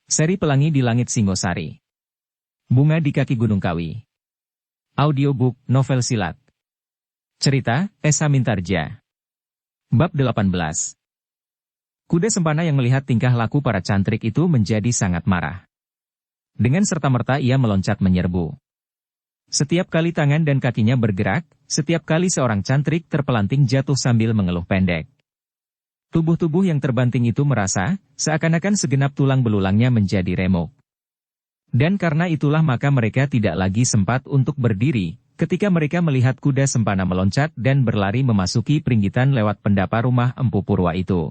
Seri Pelangi di Langit Singosari. Bunga di Kaki Gunung Kawi. Audiobook, novel silat. Cerita, Esa Mintarja. Bab 18. Kuda Sempana yang melihat tingkah laku para cantrik itu menjadi sangat marah. Dengan serta-merta ia meloncat menyerbu. Setiap kali tangan dan kakinya bergerak, setiap kali seorang cantrik terpelanting jatuh sambil mengeluh pendek. Tubuh-tubuh yang terbanting itu merasa, seakan-akan segenap tulang belulangnya menjadi remuk. Dan karena itulah maka mereka tidak lagi sempat untuk berdiri, ketika mereka melihat kuda Sempana meloncat dan berlari memasuki peringgitan lewat pendapa rumah Empu Purwa itu.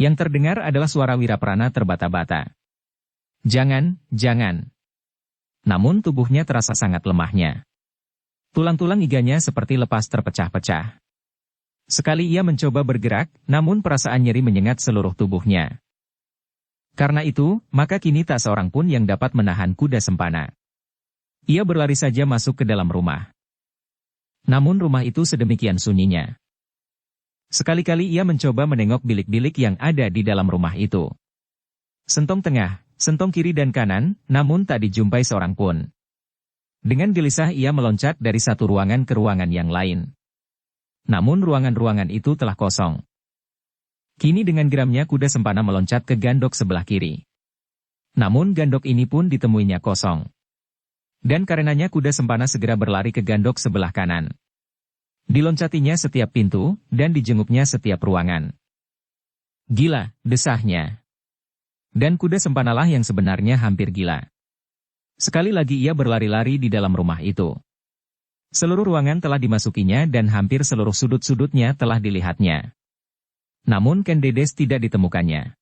Yang terdengar adalah suara Wiraprana terbata-bata. Jangan, jangan. Namun tubuhnya terasa sangat lemahnya. Tulang-tulang iganya seperti lepas terpecah-pecah. Sekali ia mencoba bergerak, namun perasaan nyeri menyengat seluruh tubuhnya. Karena itu, maka kini tak seorang pun yang dapat menahan kuda Sempana. Ia berlari saja masuk ke dalam rumah. Namun rumah itu sedemikian sunyinya. Sekali-kali ia mencoba menengok bilik-bilik yang ada di dalam rumah itu. Sentong tengah, sentong kiri dan kanan, namun tak dijumpai seorang pun. Dengan gelisah ia meloncat dari satu ruangan ke ruangan yang lain. Namun ruangan-ruangan itu telah kosong. Kini dengan geramnya kuda Sempana meloncat ke gandok sebelah kiri. Namun gandok ini pun ditemuinya kosong. Dan karenanya kuda Sempana segera berlari ke gandok sebelah kanan. Diloncatinya setiap pintu, dan dijenguknya setiap ruangan. Gila, desahnya. Dan kuda Sempanalah yang sebenarnya hampir gila. Sekali lagi ia berlari-lari di dalam rumah itu. Seluruh ruangan telah dimasukinya dan hampir seluruh sudut-sudutnya telah dilihatnya. Namun Ken Dedes tidak ditemukannya.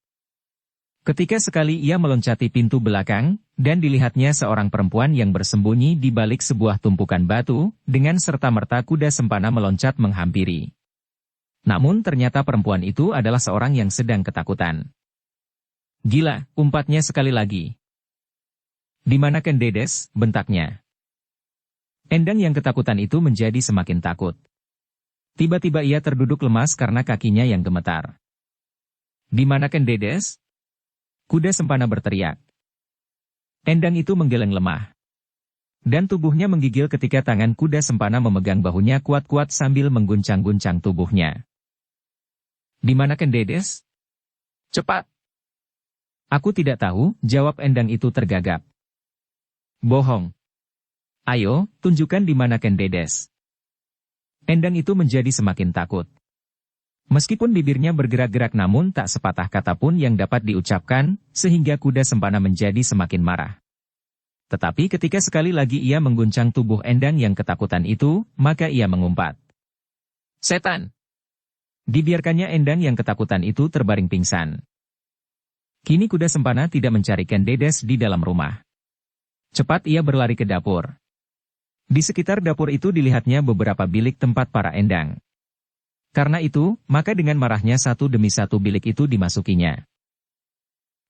Ketika sekali ia meloncati pintu belakang, dan dilihatnya seorang perempuan yang bersembunyi di balik sebuah tumpukan batu, dengan serta-merta kuda Sempana meloncat menghampiri. Namun ternyata perempuan itu adalah seorang yang sedang ketakutan. Gila, umpatnya sekali lagi. Di mana Ken Dedes, bentaknya. Endang yang ketakutan itu menjadi semakin takut. Tiba-tiba ia terduduk lemas karena kakinya yang gemetar. Di mana Ken Dedes? Kuda Sempana berteriak. Endang itu menggeleng lemah. Dan tubuhnya menggigil ketika tangan kuda Sempana memegang bahunya kuat-kuat sambil mengguncang-guncang tubuhnya. Di mana Ken Dedes? Cepat! Aku tidak tahu, jawab Endang itu tergagap. Bohong. Ayo, tunjukkan di mana Ken Dedes. Endang itu menjadi semakin takut. Meskipun bibirnya bergerak-gerak namun tak sepatah kata pun yang dapat diucapkan, sehingga kuda Sempana menjadi semakin marah. Tetapi ketika sekali lagi ia mengguncang tubuh Endang yang ketakutan itu, maka ia mengumpat. Setan! Dibiarkannya Endang yang ketakutan itu terbaring pingsan. Kini kuda Sempana tidak mencari Ken Dedes di dalam rumah. Cepat ia berlari ke dapur. Di sekitar dapur itu dilihatnya beberapa bilik tempat para endang. Karena itu, maka dengan marahnya satu demi satu bilik itu dimasukinya.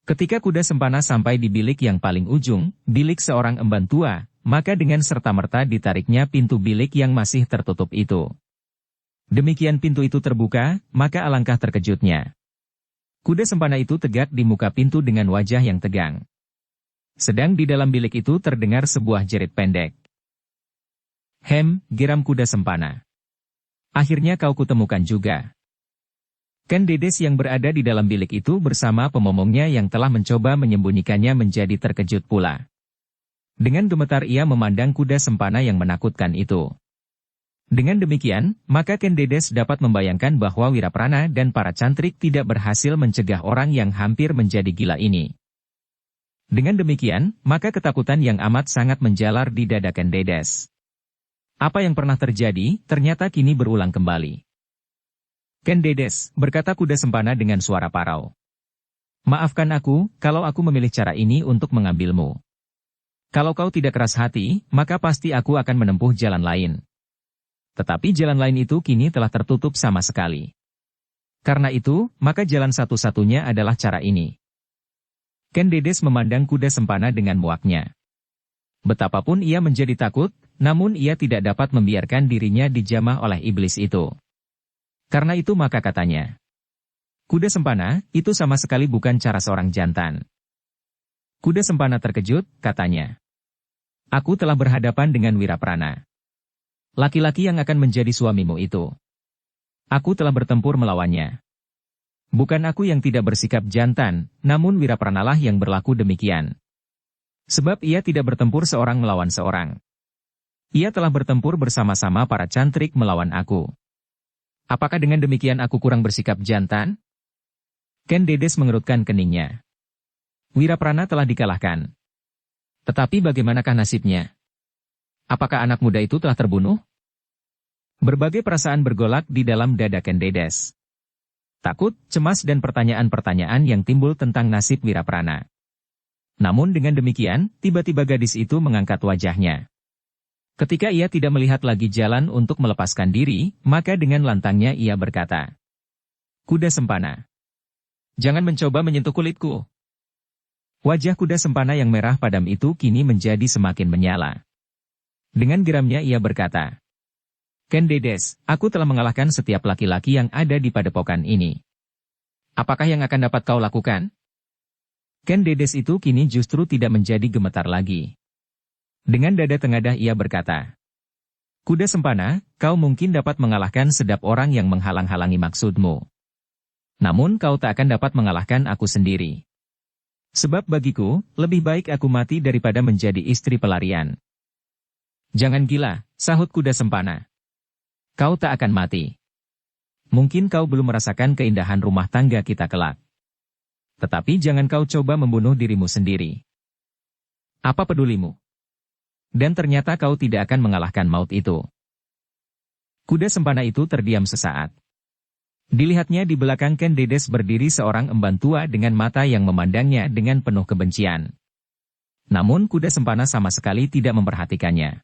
Ketika kuda Sempana sampai di bilik yang paling ujung, bilik seorang emban tua, maka dengan serta-merta ditariknya pintu bilik yang masih tertutup itu. Demikian pintu itu terbuka, maka alangkah terkejutnya. Kuda Sempana itu tegak di muka pintu dengan wajah yang tegang. Sedang di dalam bilik itu terdengar sebuah jerit pendek. Geram kuda Sempana. Akhirnya kau kutemukan juga. Ken Dedes yang berada di dalam bilik itu bersama pemomongnya yang telah mencoba menyembunyikannya menjadi terkejut pula. Dengan gemetar ia memandang kuda Sempana yang menakutkan itu. Dengan demikian, maka Ken Dedes dapat membayangkan bahwa Wiraprana dan para cantrik tidak berhasil mencegah orang yang hampir menjadi gila ini. Dengan demikian, maka ketakutan yang amat sangat menjalar di dada Ken Dedes. Apa yang pernah terjadi, ternyata kini berulang kembali. Ken Dedes, berkata kuda Sempana dengan suara parau. Maafkan aku, kalau aku memilih cara ini untuk mengambilmu. Kalau kau tidak keras hati, maka pasti aku akan menempuh jalan lain. Tetapi jalan lain itu kini telah tertutup sama sekali. Karena itu, maka jalan satu-satunya adalah cara ini. Ken Dedes memandang kuda Sempana dengan muaknya. Betapapun ia menjadi takut, namun ia tidak dapat membiarkan dirinya dijamah oleh iblis itu. Karena itu maka katanya, kuda Sempana, itu sama sekali bukan cara seorang jantan. Kuda Sempana terkejut, katanya. Aku telah berhadapan dengan Wiraprana. Laki-laki yang akan menjadi suamimu itu. Aku telah bertempur melawannya. Bukan aku yang tidak bersikap jantan, namun Wirapranalah yang berlaku demikian. Sebab ia tidak bertempur seorang melawan seorang. Ia telah bertempur bersama-sama para cantrik melawan aku. Apakah dengan demikian aku kurang bersikap jantan? Ken Dedes mengerutkan keningnya. Wiraprana telah dikalahkan. Tetapi bagaimanakah nasibnya? Apakah anak muda itu telah terbunuh? Berbagai perasaan bergolak di dalam dada Ken Dedes. Takut, cemas dan pertanyaan-pertanyaan yang timbul tentang nasib Wiraprana. Namun dengan demikian, tiba-tiba gadis itu mengangkat wajahnya. Ketika ia tidak melihat lagi jalan untuk melepaskan diri, maka dengan lantangnya ia berkata, Kuda Sempana, jangan mencoba menyentuh kulitku. Wajah Kuda Sempana yang merah padam itu kini menjadi semakin menyala. Dengan geramnya ia berkata, Ken Dedes, aku telah mengalahkan setiap laki-laki yang ada di padepokan ini. Apakah yang akan dapat kau lakukan? Ken Dedes itu kini justru tidak menjadi gemetar lagi. Dengan dada tengadah ia berkata, Kuda Sempana, kau mungkin dapat mengalahkan sedap orang yang menghalang-halangi maksudmu. Namun kau tak akan dapat mengalahkan aku sendiri. Sebab bagiku, lebih baik aku mati daripada menjadi istri pelarian. Jangan gila, sahut Kuda Sempana. Kau tak akan mati. Mungkin kau belum merasakan keindahan rumah tangga kita kelak. Tetapi jangan kau coba membunuh dirimu sendiri. Apa pedulimu? Dan ternyata kau tidak akan mengalahkan maut itu. Kuda Sempana itu terdiam sesaat. Dilihatnya di belakang Ken Dedes berdiri seorang emban tua dengan mata yang memandangnya dengan penuh kebencian. Namun Kuda Sempana sama sekali tidak memperhatikannya.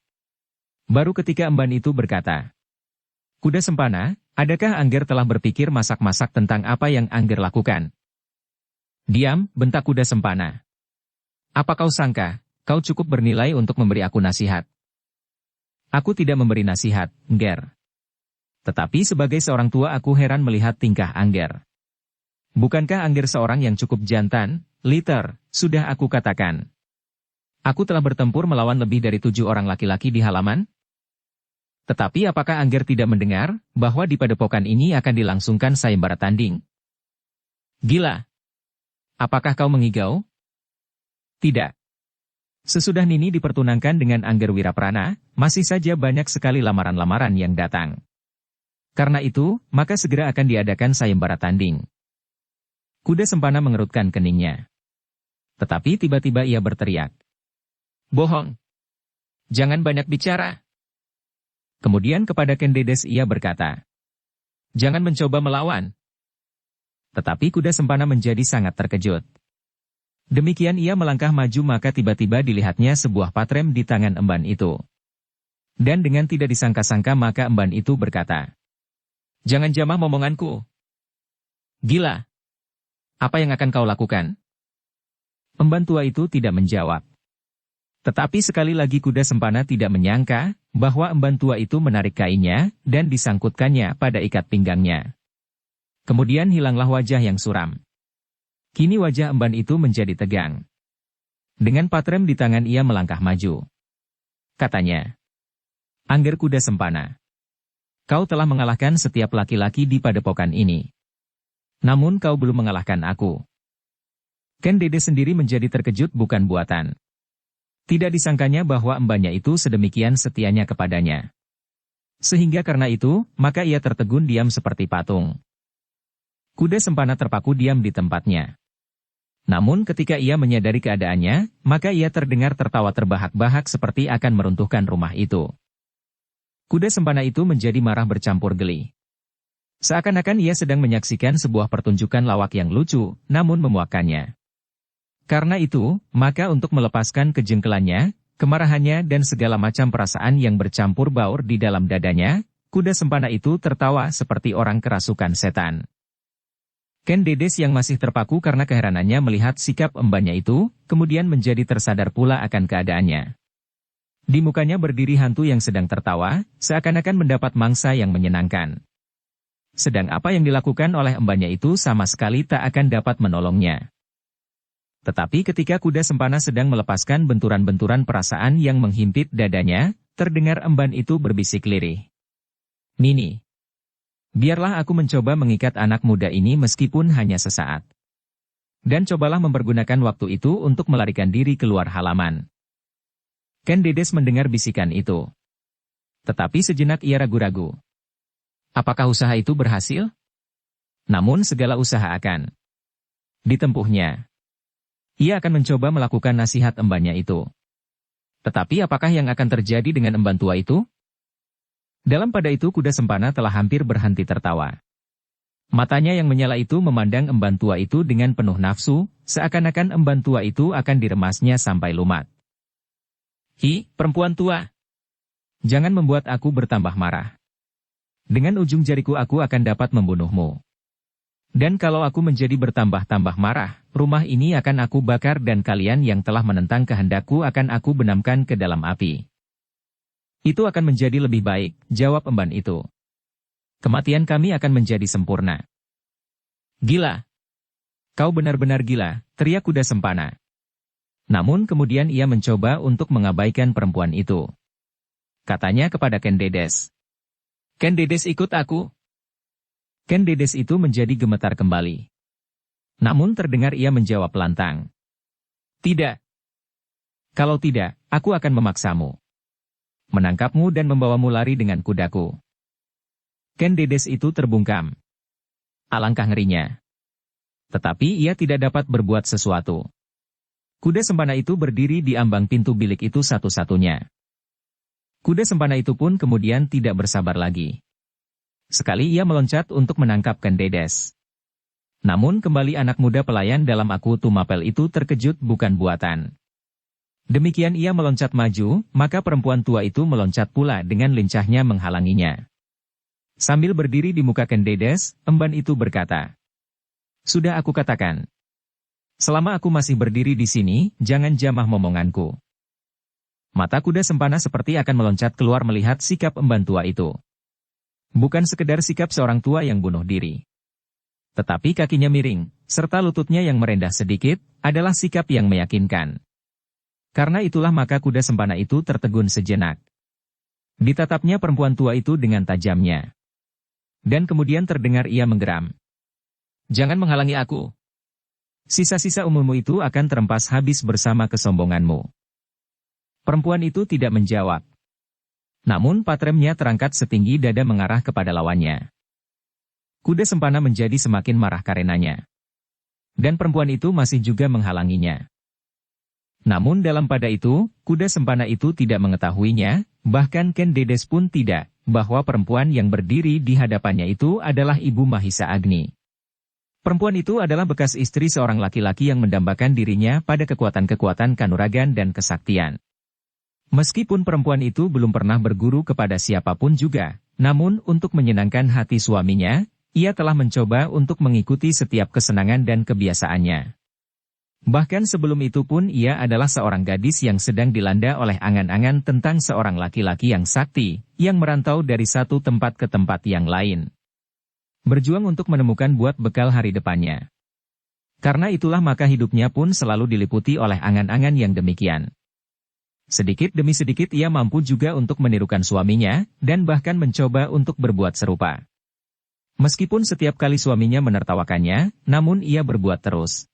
Baru ketika emban itu berkata, Kuda Sempana, adakah Angger telah berpikir masak-masak tentang apa yang Angger lakukan? Diam, bentak Kuda Sempana. Apa kau sangka, kau cukup bernilai untuk memberi aku nasihat? Aku tidak memberi nasihat, Angger. Tetapi sebagai seorang tua aku heran melihat tingkah Angger. Bukankah Angger seorang yang cukup jantan, liter, sudah aku katakan. Aku telah bertempur melawan lebih dari 7 orang laki-laki di halaman? Tetapi apakah Angger tidak mendengar, bahwa di padepokan ini akan dilangsungkan sayembara tanding? Gila! Apakah kau mengigau? Tidak. Sesudah Nini dipertunangkan dengan Angger Wiraprana, masih saja banyak sekali lamaran-lamaran yang datang. Karena itu, maka segera akan diadakan sayembara tanding. Kuda Sempana mengerutkan keningnya. Tetapi tiba-tiba ia berteriak. Bohong! Jangan banyak bicara! Kemudian kepada Ken Dedes ia berkata, Jangan mencoba melawan. Tetapi Kuda Sempana menjadi sangat terkejut. Demikian ia melangkah maju maka tiba-tiba dilihatnya sebuah patrem di tangan emban itu. Dan dengan tidak disangka-sangka maka emban itu berkata, Jangan jamah momonganku. Gila. Apa yang akan kau lakukan? Emban tua itu tidak menjawab. Tetapi sekali lagi Kuda Sempana tidak menyangka, bahwa emban tua itu menarik kainnya, dan disangkutkannya pada ikat pinggangnya. Kemudian hilanglah wajah yang suram. Kini wajah emban itu menjadi tegang. Dengan patrem di tangan ia melangkah maju. Katanya, Angger Kuda Sempana. Kau telah mengalahkan setiap laki-laki di padepokan ini. Namun kau belum mengalahkan aku. Ken Dedes sendiri menjadi terkejut bukan buatan. Tidak disangkanya bahwa embannya itu sedemikian setianya kepadanya. Sehingga karena itu, maka ia tertegun diam seperti patung. Kuda Sempana terpaku diam di tempatnya. Namun ketika ia menyadari keadaannya, maka ia terdengar tertawa terbahak-bahak seperti akan meruntuhkan rumah itu. Kuda Sempana itu menjadi marah bercampur geli. Seakan-akan ia sedang menyaksikan sebuah pertunjukan lawak yang lucu, namun memuakkannya. Karena itu, maka untuk melepaskan kejengkelannya, kemarahannya dan segala macam perasaan yang bercampur baur di dalam dadanya, Kuda Sempana itu tertawa seperti orang kerasukan setan. Ken Dedes yang masih terpaku karena keheranannya melihat sikap embannya itu, kemudian menjadi tersadar pula akan keadaannya. Di mukanya berdiri hantu yang sedang tertawa, seakan-akan mendapat mangsa yang menyenangkan. Sedang apa yang dilakukan oleh embannya itu sama sekali tak akan dapat menolongnya. Tetapi ketika kuda sempana sedang melepaskan benturan-benturan perasaan yang menghimpit dadanya, terdengar emban itu berbisik lirih. Nini, biarlah aku mencoba mengikat anak muda ini meskipun hanya sesaat. Dan cobalah mempergunakan waktu itu untuk melarikan diri keluar halaman. Ken Dedes mendengar bisikan itu. Tetapi sejenak ia ragu-ragu. Apakah usaha itu berhasil? Namun segala usaha akan ditempuhnya. Ia akan mencoba melakukan nasihat embannya itu. Tetapi apakah yang akan terjadi dengan emban tua itu? Dalam pada itu kuda sempana telah hampir berhenti tertawa. Matanya yang menyala itu memandang emban tua itu dengan penuh nafsu, seakan-akan emban tua itu akan diremasnya sampai lumat. Hi, perempuan tua! Jangan membuat aku bertambah marah. Dengan ujung jariku aku akan dapat membunuhmu. Dan kalau aku menjadi bertambah-tambah marah, rumah ini akan aku bakar dan kalian yang telah menentang kehendakku akan aku benamkan ke dalam api. Itu akan menjadi lebih baik, jawab emban itu. Kematian kami akan menjadi sempurna. Gila! Kau benar-benar gila, teriak kuda sempana. Namun kemudian ia mencoba untuk mengabaikan perempuan itu. Katanya kepada Ken Dedes. Ken Dedes ikut aku. Ken Dedes itu menjadi gemetar kembali. Namun terdengar ia menjawab lantang. Tidak. Kalau tidak, aku akan memaksamu. Menangkapmu dan membawamu lari dengan kudaku. Ken Dedes itu terbungkam. Alangkah ngerinya. Tetapi ia tidak dapat berbuat sesuatu. Kuda sempana itu berdiri di ambang pintu bilik itu satu-satunya. Kuda sempana itu pun kemudian tidak bersabar lagi. Sekali ia meloncat untuk menangkap Ken Dedes. Namun kembali anak muda pelayan dalam aku Tumapel itu terkejut bukan buatan. Demikian ia meloncat maju, maka perempuan tua itu meloncat pula dengan lincahnya menghalanginya. Sambil berdiri di muka Ken Dedes, emban itu berkata, "Sudah aku katakan. Selama aku masih berdiri di sini, jangan jamah momonganku." Mata kuda sempana seperti akan meloncat keluar melihat sikap emban tua itu. Bukan sekedar sikap seorang tua yang bunuh diri. Tetapi kakinya miring, serta lututnya yang merendah sedikit, adalah sikap yang meyakinkan. Karena itulah maka kuda sempana itu tertegun sejenak. Ditatapnya perempuan tua itu dengan tajamnya. Dan kemudian terdengar ia menggeram. "Jangan menghalangi aku. Sisa-sisa umurmu itu akan terempas habis bersama kesombonganmu." Perempuan itu tidak menjawab. Namun patremnya terangkat setinggi dada mengarah kepada lawannya. Kuda sempana menjadi semakin marah karenanya. Dan perempuan itu masih juga menghalanginya. Namun dalam pada itu, kuda sempana itu tidak mengetahuinya, bahkan Ken Dedes pun tidak, bahwa perempuan yang berdiri di hadapannya itu adalah Ibu Mahisa Agni. Perempuan itu adalah bekas istri seorang laki-laki yang mendambakan dirinya pada kekuatan-kekuatan kanuragan dan kesaktian. Meskipun perempuan itu belum pernah berguru kepada siapapun juga, namun untuk menyenangkan hati suaminya, ia telah mencoba untuk mengikuti setiap kesenangan dan kebiasaannya. Bahkan sebelum itu pun ia adalah seorang gadis yang sedang dilanda oleh angan-angan tentang seorang laki-laki yang sakti, yang merantau dari satu tempat ke tempat yang lain. Berjuang untuk menemukan buat bekal hari depannya. Karena itulah maka hidupnya pun selalu diliputi oleh angan-angan yang demikian. Sedikit demi sedikit ia mampu juga untuk menirukan suaminya, dan bahkan mencoba untuk berbuat serupa. Meskipun setiap kali suaminya menertawakannya, namun ia berbuat terus.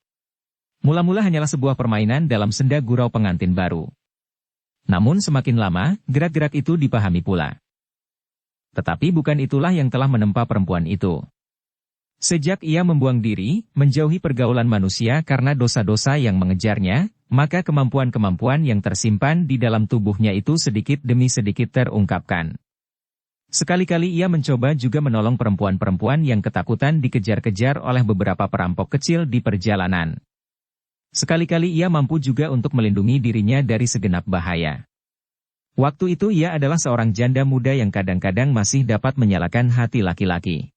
Mula-mula hanyalah sebuah permainan dalam senda gurau pengantin baru. Namun semakin lama, gerak-gerak itu dipahami pula. Tetapi bukan itulah yang telah menempa perempuan itu. Sejak ia membuang diri, menjauhi pergaulan manusia karena dosa-dosa yang mengejarnya, maka kemampuan-kemampuan yang tersimpan di dalam tubuhnya itu sedikit demi sedikit terungkapkan. Sekali-kali ia mencoba juga menolong perempuan-perempuan yang ketakutan dikejar-kejar oleh beberapa perampok kecil di perjalanan. Sekali-kali ia mampu juga untuk melindungi dirinya dari segenap bahaya. Waktu itu ia adalah seorang janda muda yang kadang-kadang masih dapat menyalakan hati laki-laki.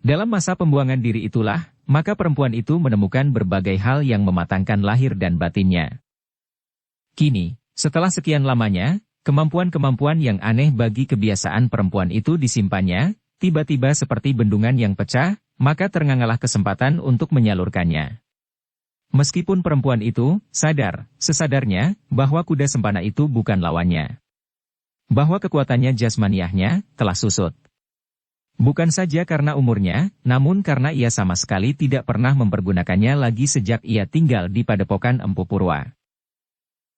Dalam masa pembuangan diri itulah, maka perempuan itu menemukan berbagai hal yang mematangkan lahir dan batinnya. Kini, setelah sekian lamanya, kemampuan-kemampuan yang aneh bagi kebiasaan perempuan itu disimpannya, tiba-tiba seperti bendungan yang pecah, maka terngangalah kesempatan untuk menyalurkannya. Meskipun perempuan itu sadar, sesadarnya, bahwa kuda sempana itu bukan lawannya. Bahwa kekuatannya jasmaniahnya telah susut. Bukan saja karena umurnya, namun karena ia sama sekali tidak pernah mempergunakannya lagi sejak ia tinggal di Padepokan Empu Purwa.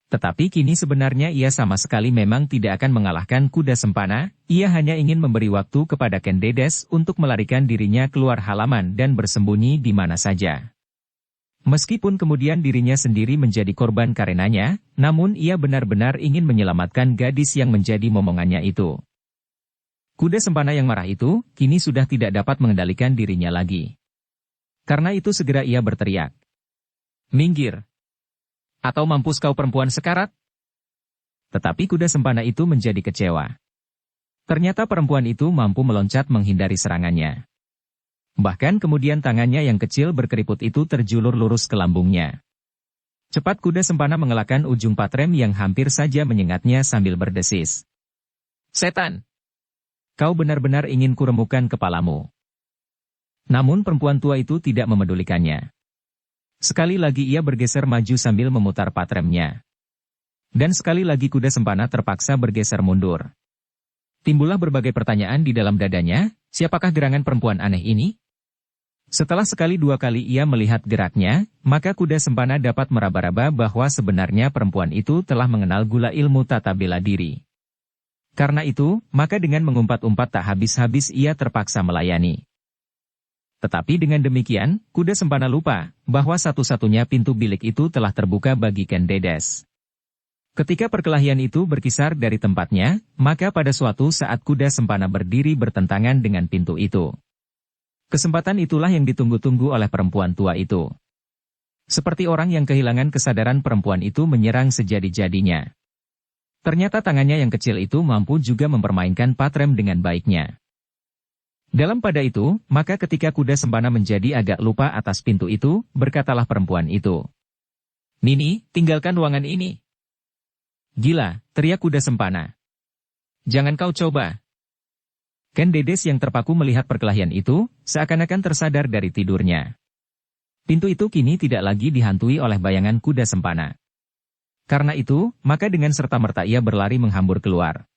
Tetapi kini sebenarnya ia sama sekali memang tidak akan mengalahkan kuda sempana, ia hanya ingin memberi waktu kepada Ken Dedes untuk melarikan dirinya keluar halaman dan bersembunyi di mana saja. Meskipun kemudian dirinya sendiri menjadi korban karenanya, namun ia benar-benar ingin menyelamatkan gadis yang menjadi momongannya itu. Kuda sempana yang marah itu, kini sudah tidak dapat mengendalikan dirinya lagi. Karena itu segera ia berteriak. "Minggir! Atau mampus kau perempuan sekarat?" Tetapi kuda sempana itu menjadi kecewa. Ternyata perempuan itu mampu meloncat menghindari serangannya. Bahkan kemudian tangannya yang kecil berkeriput itu terjulur lurus ke lambungnya. Cepat kuda sempana mengelakkan ujung patrem yang hampir saja menyengatnya sambil berdesis. "Setan! Kau benar-benar ingin kuremukkan kepalamu." Namun perempuan tua itu tidak memedulikannya. Sekali lagi ia bergeser maju sambil memutar patremnya. Dan sekali lagi kuda sempana terpaksa bergeser mundur. Timbullah berbagai pertanyaan di dalam dadanya, siapakah gerangan perempuan aneh ini? Setelah sekali dua kali ia melihat geraknya, maka kuda sempana dapat meraba-raba bahwa sebenarnya perempuan itu telah mengenal gula ilmu tata bela diri. Karena itu, maka dengan mengumpat-umpat tak habis-habis ia terpaksa melayani. Tetapi dengan demikian, kuda sempana lupa bahwa satu-satunya pintu bilik itu telah terbuka bagi Ken Dedes. Ketika perkelahian itu berkisar dari tempatnya, maka pada suatu saat kuda sempana berdiri bertentangan dengan pintu itu. Kesempatan itulah yang ditunggu-tunggu oleh perempuan tua itu. Seperti orang yang kehilangan kesadaran, perempuan itu menyerang sejadi-jadinya. Ternyata tangannya yang kecil itu mampu juga mempermainkan patrem dengan baiknya. Dalam pada itu, maka ketika kuda sempana menjadi agak lupa atas pintu itu, berkatalah perempuan itu. "Nini, tinggalkan ruangan ini." "Gila," teriak kuda sempana. "Jangan kau coba." Ken Dedes yang terpaku melihat perkelahian itu, seakan-akan tersadar dari tidurnya. Pintu itu kini tidak lagi dihantui oleh bayangan kuda sempana. Karena itu, maka dengan serta-merta ia berlari menghambur keluar.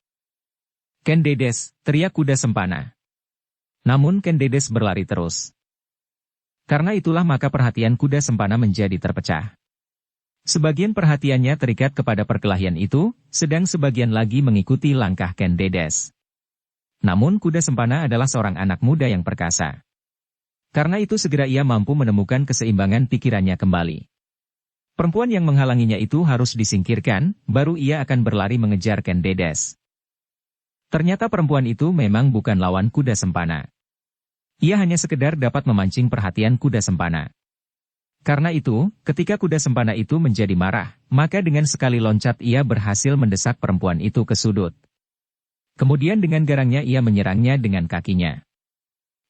"Ken Dedes," teriak kuda sempana. Namun Ken Dedes berlari terus. Karena itulah maka perhatian kuda sempana menjadi terpecah. Sebagian perhatiannya terikat kepada perkelahian itu, sedang sebagian lagi mengikuti langkah Ken Dedes. Namun kuda sempana adalah seorang anak muda yang perkasa. Karena itu segera ia mampu menemukan keseimbangan pikirannya kembali. Perempuan yang menghalanginya itu harus disingkirkan, baru ia akan berlari mengejar Ken Dedes. Ternyata perempuan itu memang bukan lawan kuda sempana. Ia hanya sekedar dapat memancing perhatian kuda sempana. Karena itu, ketika kuda sempana itu menjadi marah, maka dengan sekali loncat ia berhasil mendesak perempuan itu ke sudut. Kemudian dengan garangnya ia menyerangnya dengan kakinya.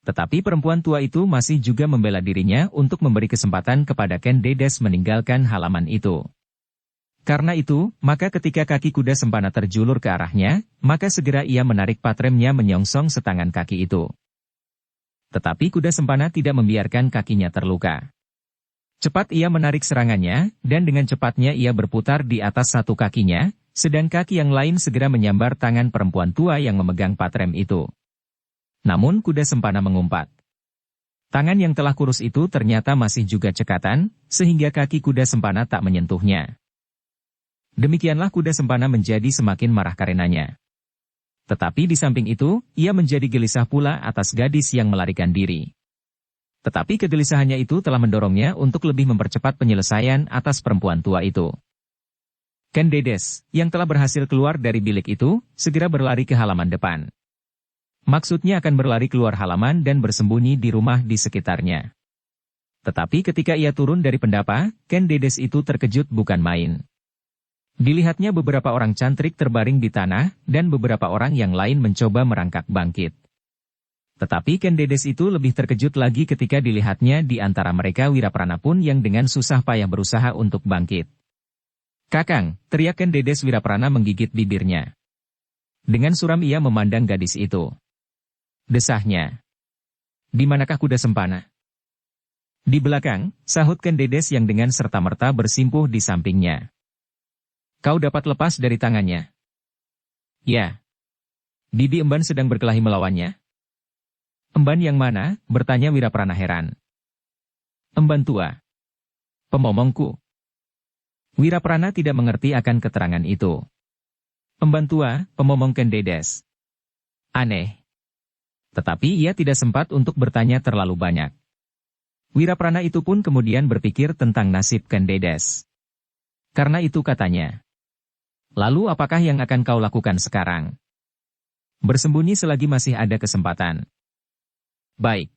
Tetapi perempuan tua itu masih juga membela dirinya untuk memberi kesempatan kepada Ken Dedes meninggalkan halaman itu. Karena itu, maka ketika kaki kuda sempana terjulur ke arahnya, maka segera ia menarik patremnya menyongsong setangan kaki itu. Tetapi kuda sempana tidak membiarkan kakinya terluka. Cepat ia menarik serangannya, dan dengan cepatnya ia berputar di atas satu kakinya, sedang kaki yang lain segera menyambar tangan perempuan tua yang memegang patrem itu. Namun kuda sempana mengumpat. Tangan yang telah kurus itu ternyata masih juga cekatan, sehingga kaki kuda sempana tak menyentuhnya. Demikianlah kuda sempana menjadi semakin marah karenanya. Tetapi di samping itu, ia menjadi gelisah pula atas gadis yang melarikan diri. Tetapi kegelisahannya itu telah mendorongnya untuk lebih mempercepat penyelesaian atas perempuan tua itu. Ken Dedes, yang telah berhasil keluar dari bilik itu, segera berlari ke halaman depan. Maksudnya akan berlari keluar halaman dan bersembunyi di rumah di sekitarnya. Tetapi ketika ia turun dari pendapa, Ken Dedes itu terkejut bukan main. Dilihatnya beberapa orang cantrik terbaring di tanah, dan beberapa orang yang lain mencoba merangkak bangkit. Tetapi Ken Dedes itu lebih terkejut lagi ketika dilihatnya di antara mereka Wiraprana pun yang dengan susah payah berusaha untuk bangkit. "Kakang," teriak Ken Dedes. Wiraprana menggigit bibirnya. Dengan suram ia memandang gadis itu. Desahnya. "Di manakah kuda sempana?" Di belakang, sahut Ken Dedes yang dengan serta-merta bersimpuh di sampingnya. Kau dapat lepas dari tangannya. Ya. Bibi Emban sedang berkelahi melawannya? Emban yang mana? Bertanya Wiraprana heran. Emban tua. Pemomongku. Wiraprana tidak mengerti akan keterangan itu. Emban tua, pemomong Ken Dedes. Aneh. Tetapi ia tidak sempat untuk bertanya terlalu banyak. Wiraprana itu pun kemudian berpikir tentang nasib Ken Dedes. Karena itu katanya. Lalu apakah yang akan kau lakukan sekarang? Bersembunyi selagi masih ada kesempatan. Baik.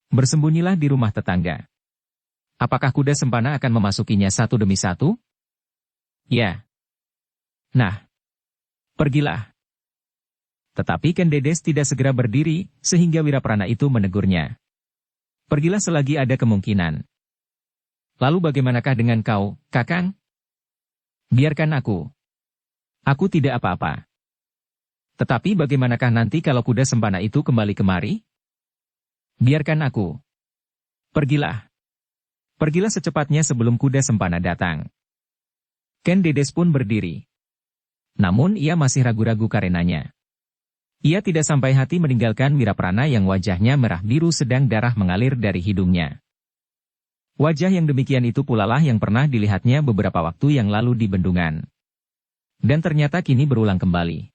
Bersembunyilah di rumah tetangga. Apakah kuda sempana akan memasukinya satu demi satu? Ya. Nah. Pergilah. Tetapi Ken Dedes tidak segera berdiri, sehingga Wiraprana itu menegurnya. Pergilah selagi ada kemungkinan. Lalu bagaimanakah dengan kau, Kakang? Biarkan aku. Aku tidak apa-apa. Tetapi bagaimanakah nanti kalau kuda sempana itu kembali kemari? Biarkan aku. Pergilah. Pergilah secepatnya sebelum kuda sempana datang. Ken Dedes pun berdiri. Namun ia masih ragu-ragu karenanya. Ia tidak sampai hati meninggalkan Wiraprana yang wajahnya merah biru sedang darah mengalir dari hidungnya. Wajah yang demikian itu pula lah yang pernah dilihatnya beberapa waktu yang lalu di bendungan. Dan ternyata kini berulang kembali.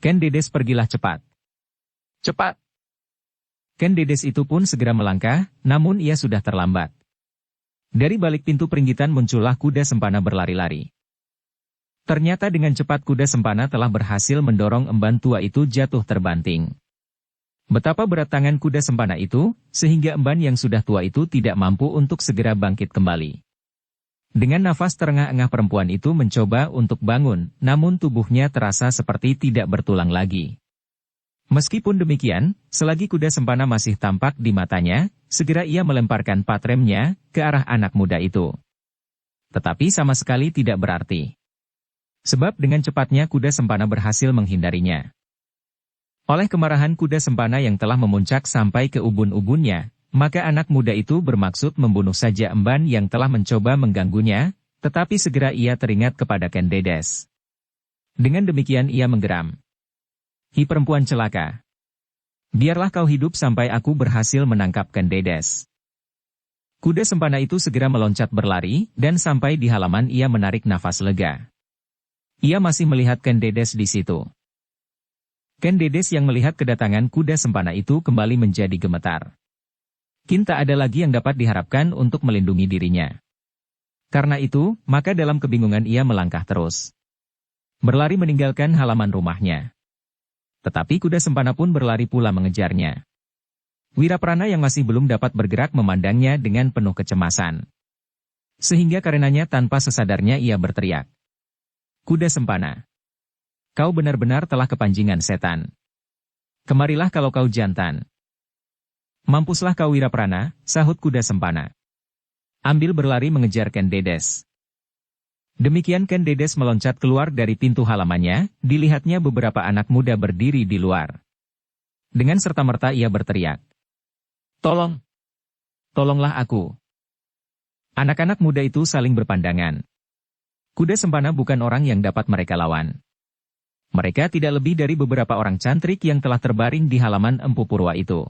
Ken Dedes pergilah cepat. Cepat! Ken Dedes itu pun segera melangkah, namun ia sudah terlambat. Dari balik pintu peringgitan muncullah kuda sempana berlari-lari. Ternyata dengan cepat kuda sempana telah berhasil mendorong emban tua itu jatuh terbanting. Betapa berat tangan kuda sempana itu, sehingga emban yang sudah tua itu tidak mampu untuk segera bangkit kembali. Dengan nafas terengah-engah perempuan itu mencoba untuk bangun, namun tubuhnya terasa seperti tidak bertulang lagi. Meskipun demikian, selagi kuda sempana masih tampak di matanya, segera ia melemparkan patremnya ke arah anak muda itu. Tetapi sama sekali tidak berarti. Sebab dengan cepatnya kuda sempana berhasil menghindarinya. Oleh kemarahan kuda sempana yang telah memuncak sampai ke ubun-ubunnya, maka anak muda itu bermaksud membunuh saja emban yang telah mencoba mengganggunya, tetapi segera ia teringat kepada Ken Dedes. Dengan demikian ia menggeram. Hi perempuan celaka. Biarlah kau hidup sampai aku berhasil menangkap Ken Dedes. Kuda sempana itu segera meloncat berlari, dan sampai di halaman ia menarik nafas lega. Ia masih melihat Ken Dedes di situ. Ken Dedes yang melihat kedatangan kuda sempana itu kembali menjadi gemetar. Kini tak ada lagi yang dapat diharapkan untuk melindungi dirinya. Karena itu, maka dalam kebingungan ia melangkah terus. Berlari meninggalkan halaman rumahnya. Tetapi kuda sempana pun berlari pula mengejarnya. Wiraprana yang masih belum dapat bergerak memandangnya dengan penuh kecemasan. Sehingga karenanya tanpa sesadarnya ia berteriak. Kuda sempana. Kau benar-benar telah kepanjingan setan. Kemarilah kalau kau jantan. Mampuslah kau Wiraprana, sahut kuda sempana. Ambil berlari mengejar Ken Dedes. Demikian Ken Dedes meloncat keluar dari pintu halamannya, dilihatnya beberapa anak muda berdiri di luar. Dengan serta-merta ia berteriak. Tolong! Tolonglah aku! Anak-anak muda itu saling berpandangan. Kuda sempana bukan orang yang dapat mereka lawan. Mereka tidak lebih dari beberapa orang cantrik yang telah terbaring di halaman Empu Purwa itu.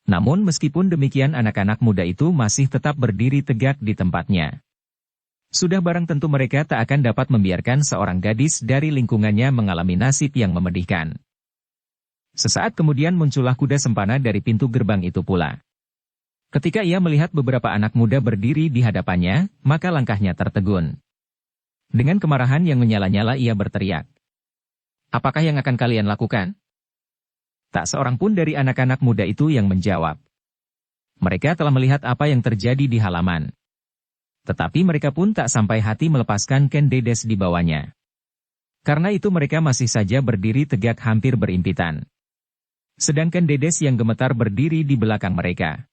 Namun meskipun demikian anak-anak muda itu masih tetap berdiri tegak di tempatnya. Sudah barang tentu mereka tak akan dapat membiarkan seorang gadis dari lingkungannya mengalami nasib yang memedihkan. Sesaat kemudian muncullah kuda sempana dari pintu gerbang itu pula. Ketika ia melihat beberapa anak muda berdiri di hadapannya, maka langkahnya tertegun. Dengan kemarahan yang menyala-nyala ia berteriak. Apakah yang akan kalian lakukan? Tak seorang pun dari anak-anak muda itu yang menjawab. Mereka telah melihat apa yang terjadi di halaman. Tetapi mereka pun tak sampai hati melepaskan Ken Dedes di bawahnya. Karena itu mereka masih saja berdiri tegak hampir berimpitan. Sedangkan Dedes yang gemetar berdiri di belakang mereka.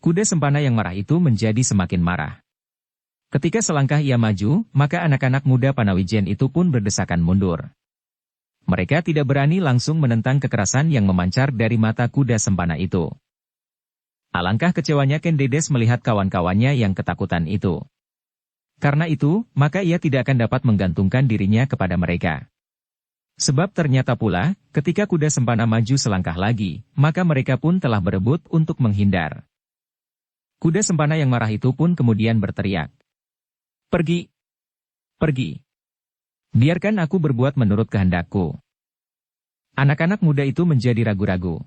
Kuda sempana yang marah itu menjadi semakin marah. Ketika selangkah ia maju, maka anak-anak muda Panawijen itu pun berdesakan mundur. Mereka tidak berani langsung menentang kekerasan yang memancar dari mata kuda sempana itu. Alangkah kecewanya Ken Dedes melihat kawan-kawannya yang ketakutan itu. Karena itu, maka ia tidak akan dapat menggantungkan dirinya kepada mereka. Sebab ternyata pula, ketika kuda sempana maju selangkah lagi, maka mereka pun telah berebut untuk menghindar. Kuda sempana yang marah itu pun kemudian berteriak. Pergi! Pergi! Biarkan aku berbuat menurut kehendakku. Anak-anak muda itu menjadi ragu-ragu.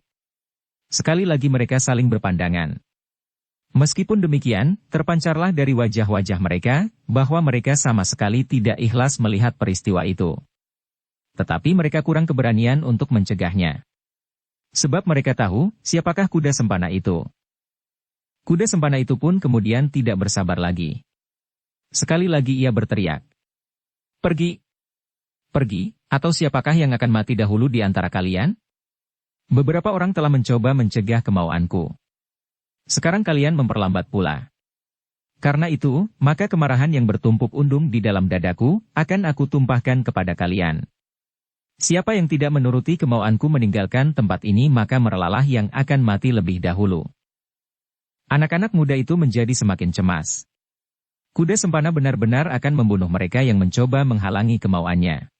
Sekali lagi mereka saling berpandangan. Meskipun demikian, terpancarlah dari wajah-wajah mereka, bahwa mereka sama sekali tidak ikhlas melihat peristiwa itu. Tetapi mereka kurang keberanian untuk mencegahnya. Sebab mereka tahu, siapakah kuda sempana itu. Kuda sempana itu pun kemudian tidak bersabar lagi. Sekali lagi ia berteriak. Pergi! Pergi, atau siapakah yang akan mati dahulu di antara kalian? Beberapa orang telah mencoba mencegah kemauanku. Sekarang kalian memperlambat pula. Karena itu, maka kemarahan yang bertumpuk undung di dalam dadaku, akan aku tumpahkan kepada kalian. Siapa yang tidak menuruti kemauanku meninggalkan tempat ini maka merelalah yang akan mati lebih dahulu. Anak-anak muda itu menjadi semakin cemas. Kuda sempana benar-benar akan membunuh mereka yang mencoba menghalangi kemauannya.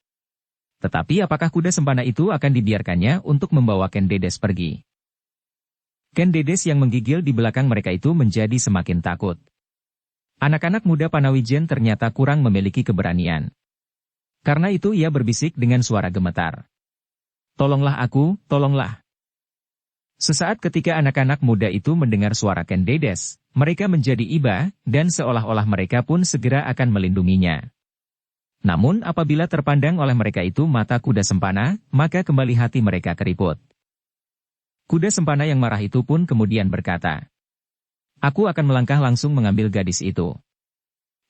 Tetapi apakah kuda sempana itu akan dibiarkannya untuk membawa Ken Dedes pergi? Ken Dedes yang menggigil di belakang mereka itu menjadi semakin takut. Anak-anak muda Panawijen ternyata kurang memiliki keberanian. Karena itu ia berbisik dengan suara gemetar. Tolonglah aku, tolonglah. Sesaat ketika anak-anak muda itu mendengar suara Ken Dedes, mereka menjadi iba, dan seolah-olah mereka pun segera akan melindunginya. Namun apabila terpandang oleh mereka itu mata kuda sempana, maka kembali hati mereka keriput. Kuda sempana yang marah itu pun kemudian berkata, aku akan melangkah langsung mengambil gadis itu.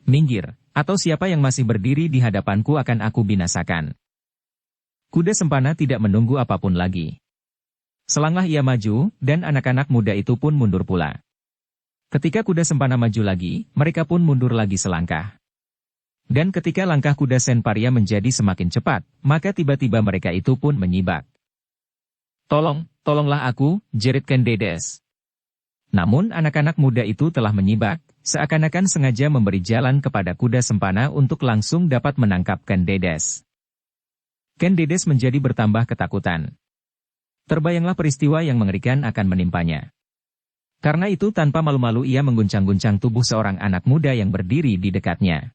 Minggir, atau siapa yang masih berdiri di hadapanku akan aku binasakan. Kuda sempana tidak menunggu apapun lagi. Selanglah ia maju, dan anak-anak muda itu pun mundur pula. Ketika kuda sempana maju lagi, mereka pun mundur lagi selangkah. Dan ketika langkah kuda Senparia menjadi semakin cepat, maka tiba-tiba mereka itu pun menyibak. Tolonglah aku, jerit Ken Dedes. Namun anak-anak muda itu telah menyibak, seakan-akan sengaja memberi jalan kepada kuda sempana untuk langsung dapat menangkap Ken Dedes. Ken Dedes menjadi bertambah ketakutan. Terbayanglah peristiwa yang mengerikan akan menimpanya. Karena itu tanpa malu-malu ia mengguncang-guncang tubuh seorang anak muda yang berdiri di dekatnya.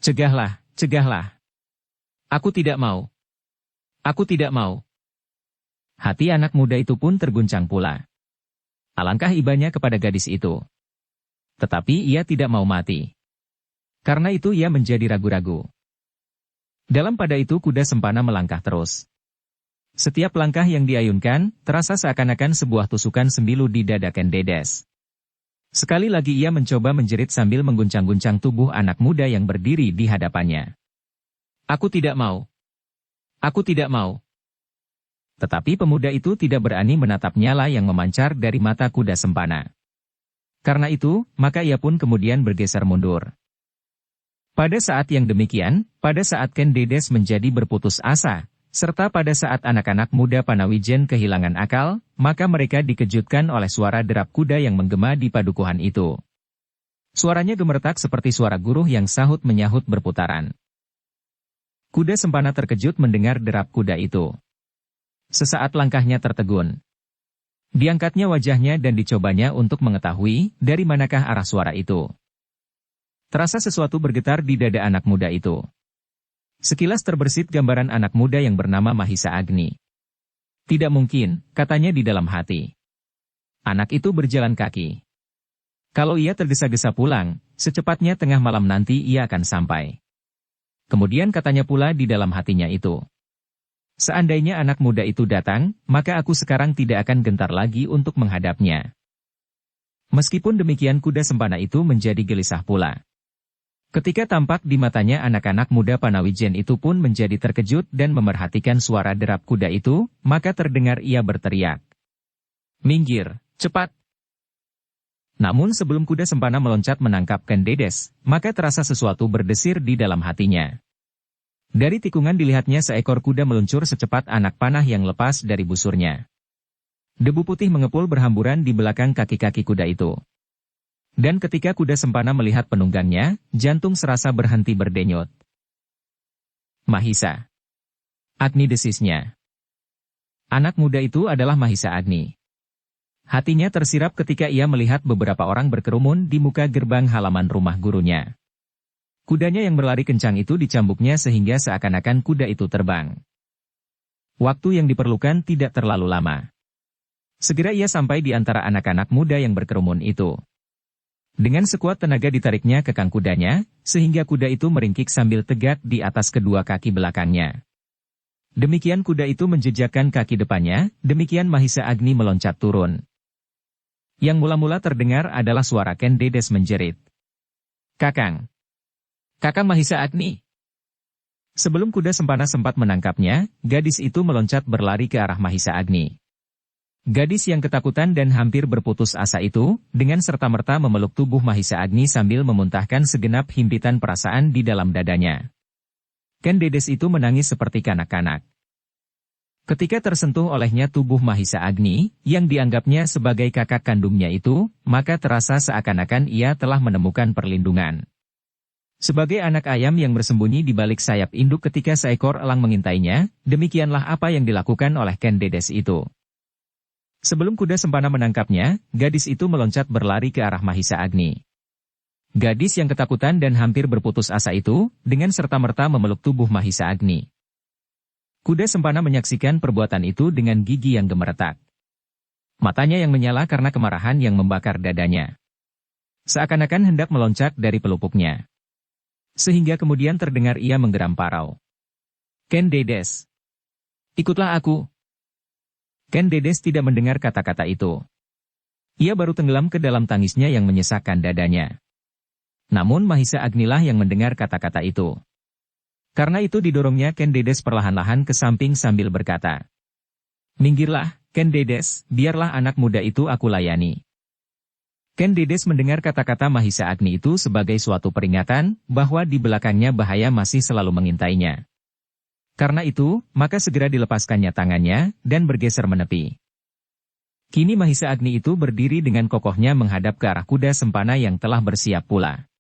Cegahlah, cegahlah. Aku tidak mau. Aku tidak mau. Hati anak muda itu pun terguncang pula. Alangkah ibanya kepada gadis itu. Tetapi ia tidak mau mati. Karena itu ia menjadi ragu-ragu. Dalam pada itu kuda sempana melangkah terus. Setiap langkah yang diayunkan, terasa seakan-akan sebuah tusukan sembilu di dada Ken Dedes. Sekali lagi ia mencoba menjerit sambil mengguncang-guncang tubuh anak muda yang berdiri di hadapannya. Aku tidak mau. Aku tidak mau. Tetapi pemuda itu tidak berani menatap nyala yang memancar dari mata kuda sempana. Karena itu, maka ia pun kemudian bergeser mundur. Pada saat yang demikian, pada saat Ken Dedes menjadi berputus asa, serta pada saat anak-anak muda Panawijen kehilangan akal, maka mereka dikejutkan oleh suara derap kuda yang menggema di padukuhan itu. Suaranya gemeretak seperti suara guruh yang sahut menyahut berputaran. Kuda sempana terkejut mendengar derap kuda itu. Sesaat langkahnya tertegun. Diangkatnya wajahnya dan dicobanya untuk mengetahui dari manakah arah suara itu. Terasa sesuatu bergetar di dada anak muda itu. Sekilas terbersit gambaran anak muda yang bernama Mahisa Agni. Tidak mungkin, katanya di dalam hati. Anak itu berjalan kaki. Kalau ia tergesa-gesa pulang, secepatnya tengah malam nanti ia akan sampai. Kemudian katanya pula di dalam hatinya itu. Seandainya anak muda itu datang, maka aku sekarang tidak akan gentar lagi untuk menghadapnya. Meskipun demikian kuda sempana itu menjadi gelisah pula. Ketika tampak di matanya anak-anak muda Panawijen itu pun menjadi terkejut dan memerhatikan suara derap kuda itu, maka terdengar ia berteriak. Minggir, cepat! Namun sebelum kuda sempana meloncat menangkap Ken Dedes, maka terasa sesuatu berdesir di dalam hatinya. Dari tikungan dilihatnya seekor kuda meluncur secepat anak panah yang lepas dari busurnya. Debu putih mengepul berhamburan di belakang kaki-kaki kuda itu. Dan ketika kuda Sempana melihat penunggangnya, jantung serasa berhenti berdenyut. Mahisa. Agni, desisnya. Anak muda itu adalah Mahisa Agni. Hatinya tersirap ketika ia melihat beberapa orang berkerumun di muka gerbang halaman rumah gurunya. Kudanya yang berlari kencang itu dicambuknya sehingga seakan-akan kuda itu terbang. Waktu yang diperlukan tidak terlalu lama. Segera ia sampai di antara anak-anak muda yang berkerumun itu. Dengan sekuat tenaga ditariknya ke kang kudanya, sehingga kuda itu meringkik sambil tegak di atas kedua kaki belakangnya. Demikian kuda itu menjejakkan kaki depannya, demikian Mahisa Agni meloncat turun. Yang mula-mula terdengar adalah suara Ken Dedes menjerit. "Kakang! Kakang Mahisa Agni!" Sebelum kuda Sempana sempat menangkapnya, gadis itu meloncat berlari ke arah Mahisa Agni. Gadis yang ketakutan dan hampir berputus asa itu, dengan serta-merta memeluk tubuh Mahisa Agni sambil memuntahkan segenap himpitan perasaan di dalam dadanya. Ken Dedes itu menangis seperti kanak-kanak. Ketika tersentuh olehnya tubuh Mahisa Agni, yang dianggapnya sebagai kakak kandungnya itu, maka terasa seakan-akan ia telah menemukan perlindungan. Sebagai anak ayam yang bersembunyi di balik sayap induk ketika seekor elang mengintainya, demikianlah apa yang dilakukan oleh Ken Dedes itu. Sebelum kuda Sempana menangkapnya, gadis itu meloncat berlari ke arah Mahisa Agni. Gadis yang ketakutan dan hampir berputus asa itu, dengan serta-merta memeluk tubuh Mahisa Agni. Kuda Sempana menyaksikan perbuatan itu dengan gigi yang gemeretak. Matanya yang menyala karena kemarahan yang membakar dadanya. Seakan-akan hendak meloncat dari pelupuknya. Sehingga kemudian terdengar ia menggeram parau. "Ken Dedes! Ikutlah aku!" Ken Dedes tidak mendengar kata-kata itu. Ia baru tenggelam ke dalam tangisnya yang menyesakkan dadanya. Namun Mahisa Agnilah yang mendengar kata-kata itu. Karena itu didorongnya Ken Dedes perlahan-lahan ke samping sambil berkata, "Minggirlah, Ken Dedes, biarlah anak muda itu aku layani." Ken Dedes mendengar kata-kata Mahisa Agni itu sebagai suatu peringatan bahwa di belakangnya bahaya masih selalu mengintainya. Karena itu, maka segera dilepaskannya tangannya, dan bergeser menepi. Kini Mahisa Agni itu berdiri dengan kokohnya menghadap ke arah kuda Sempana yang telah bersiap pula.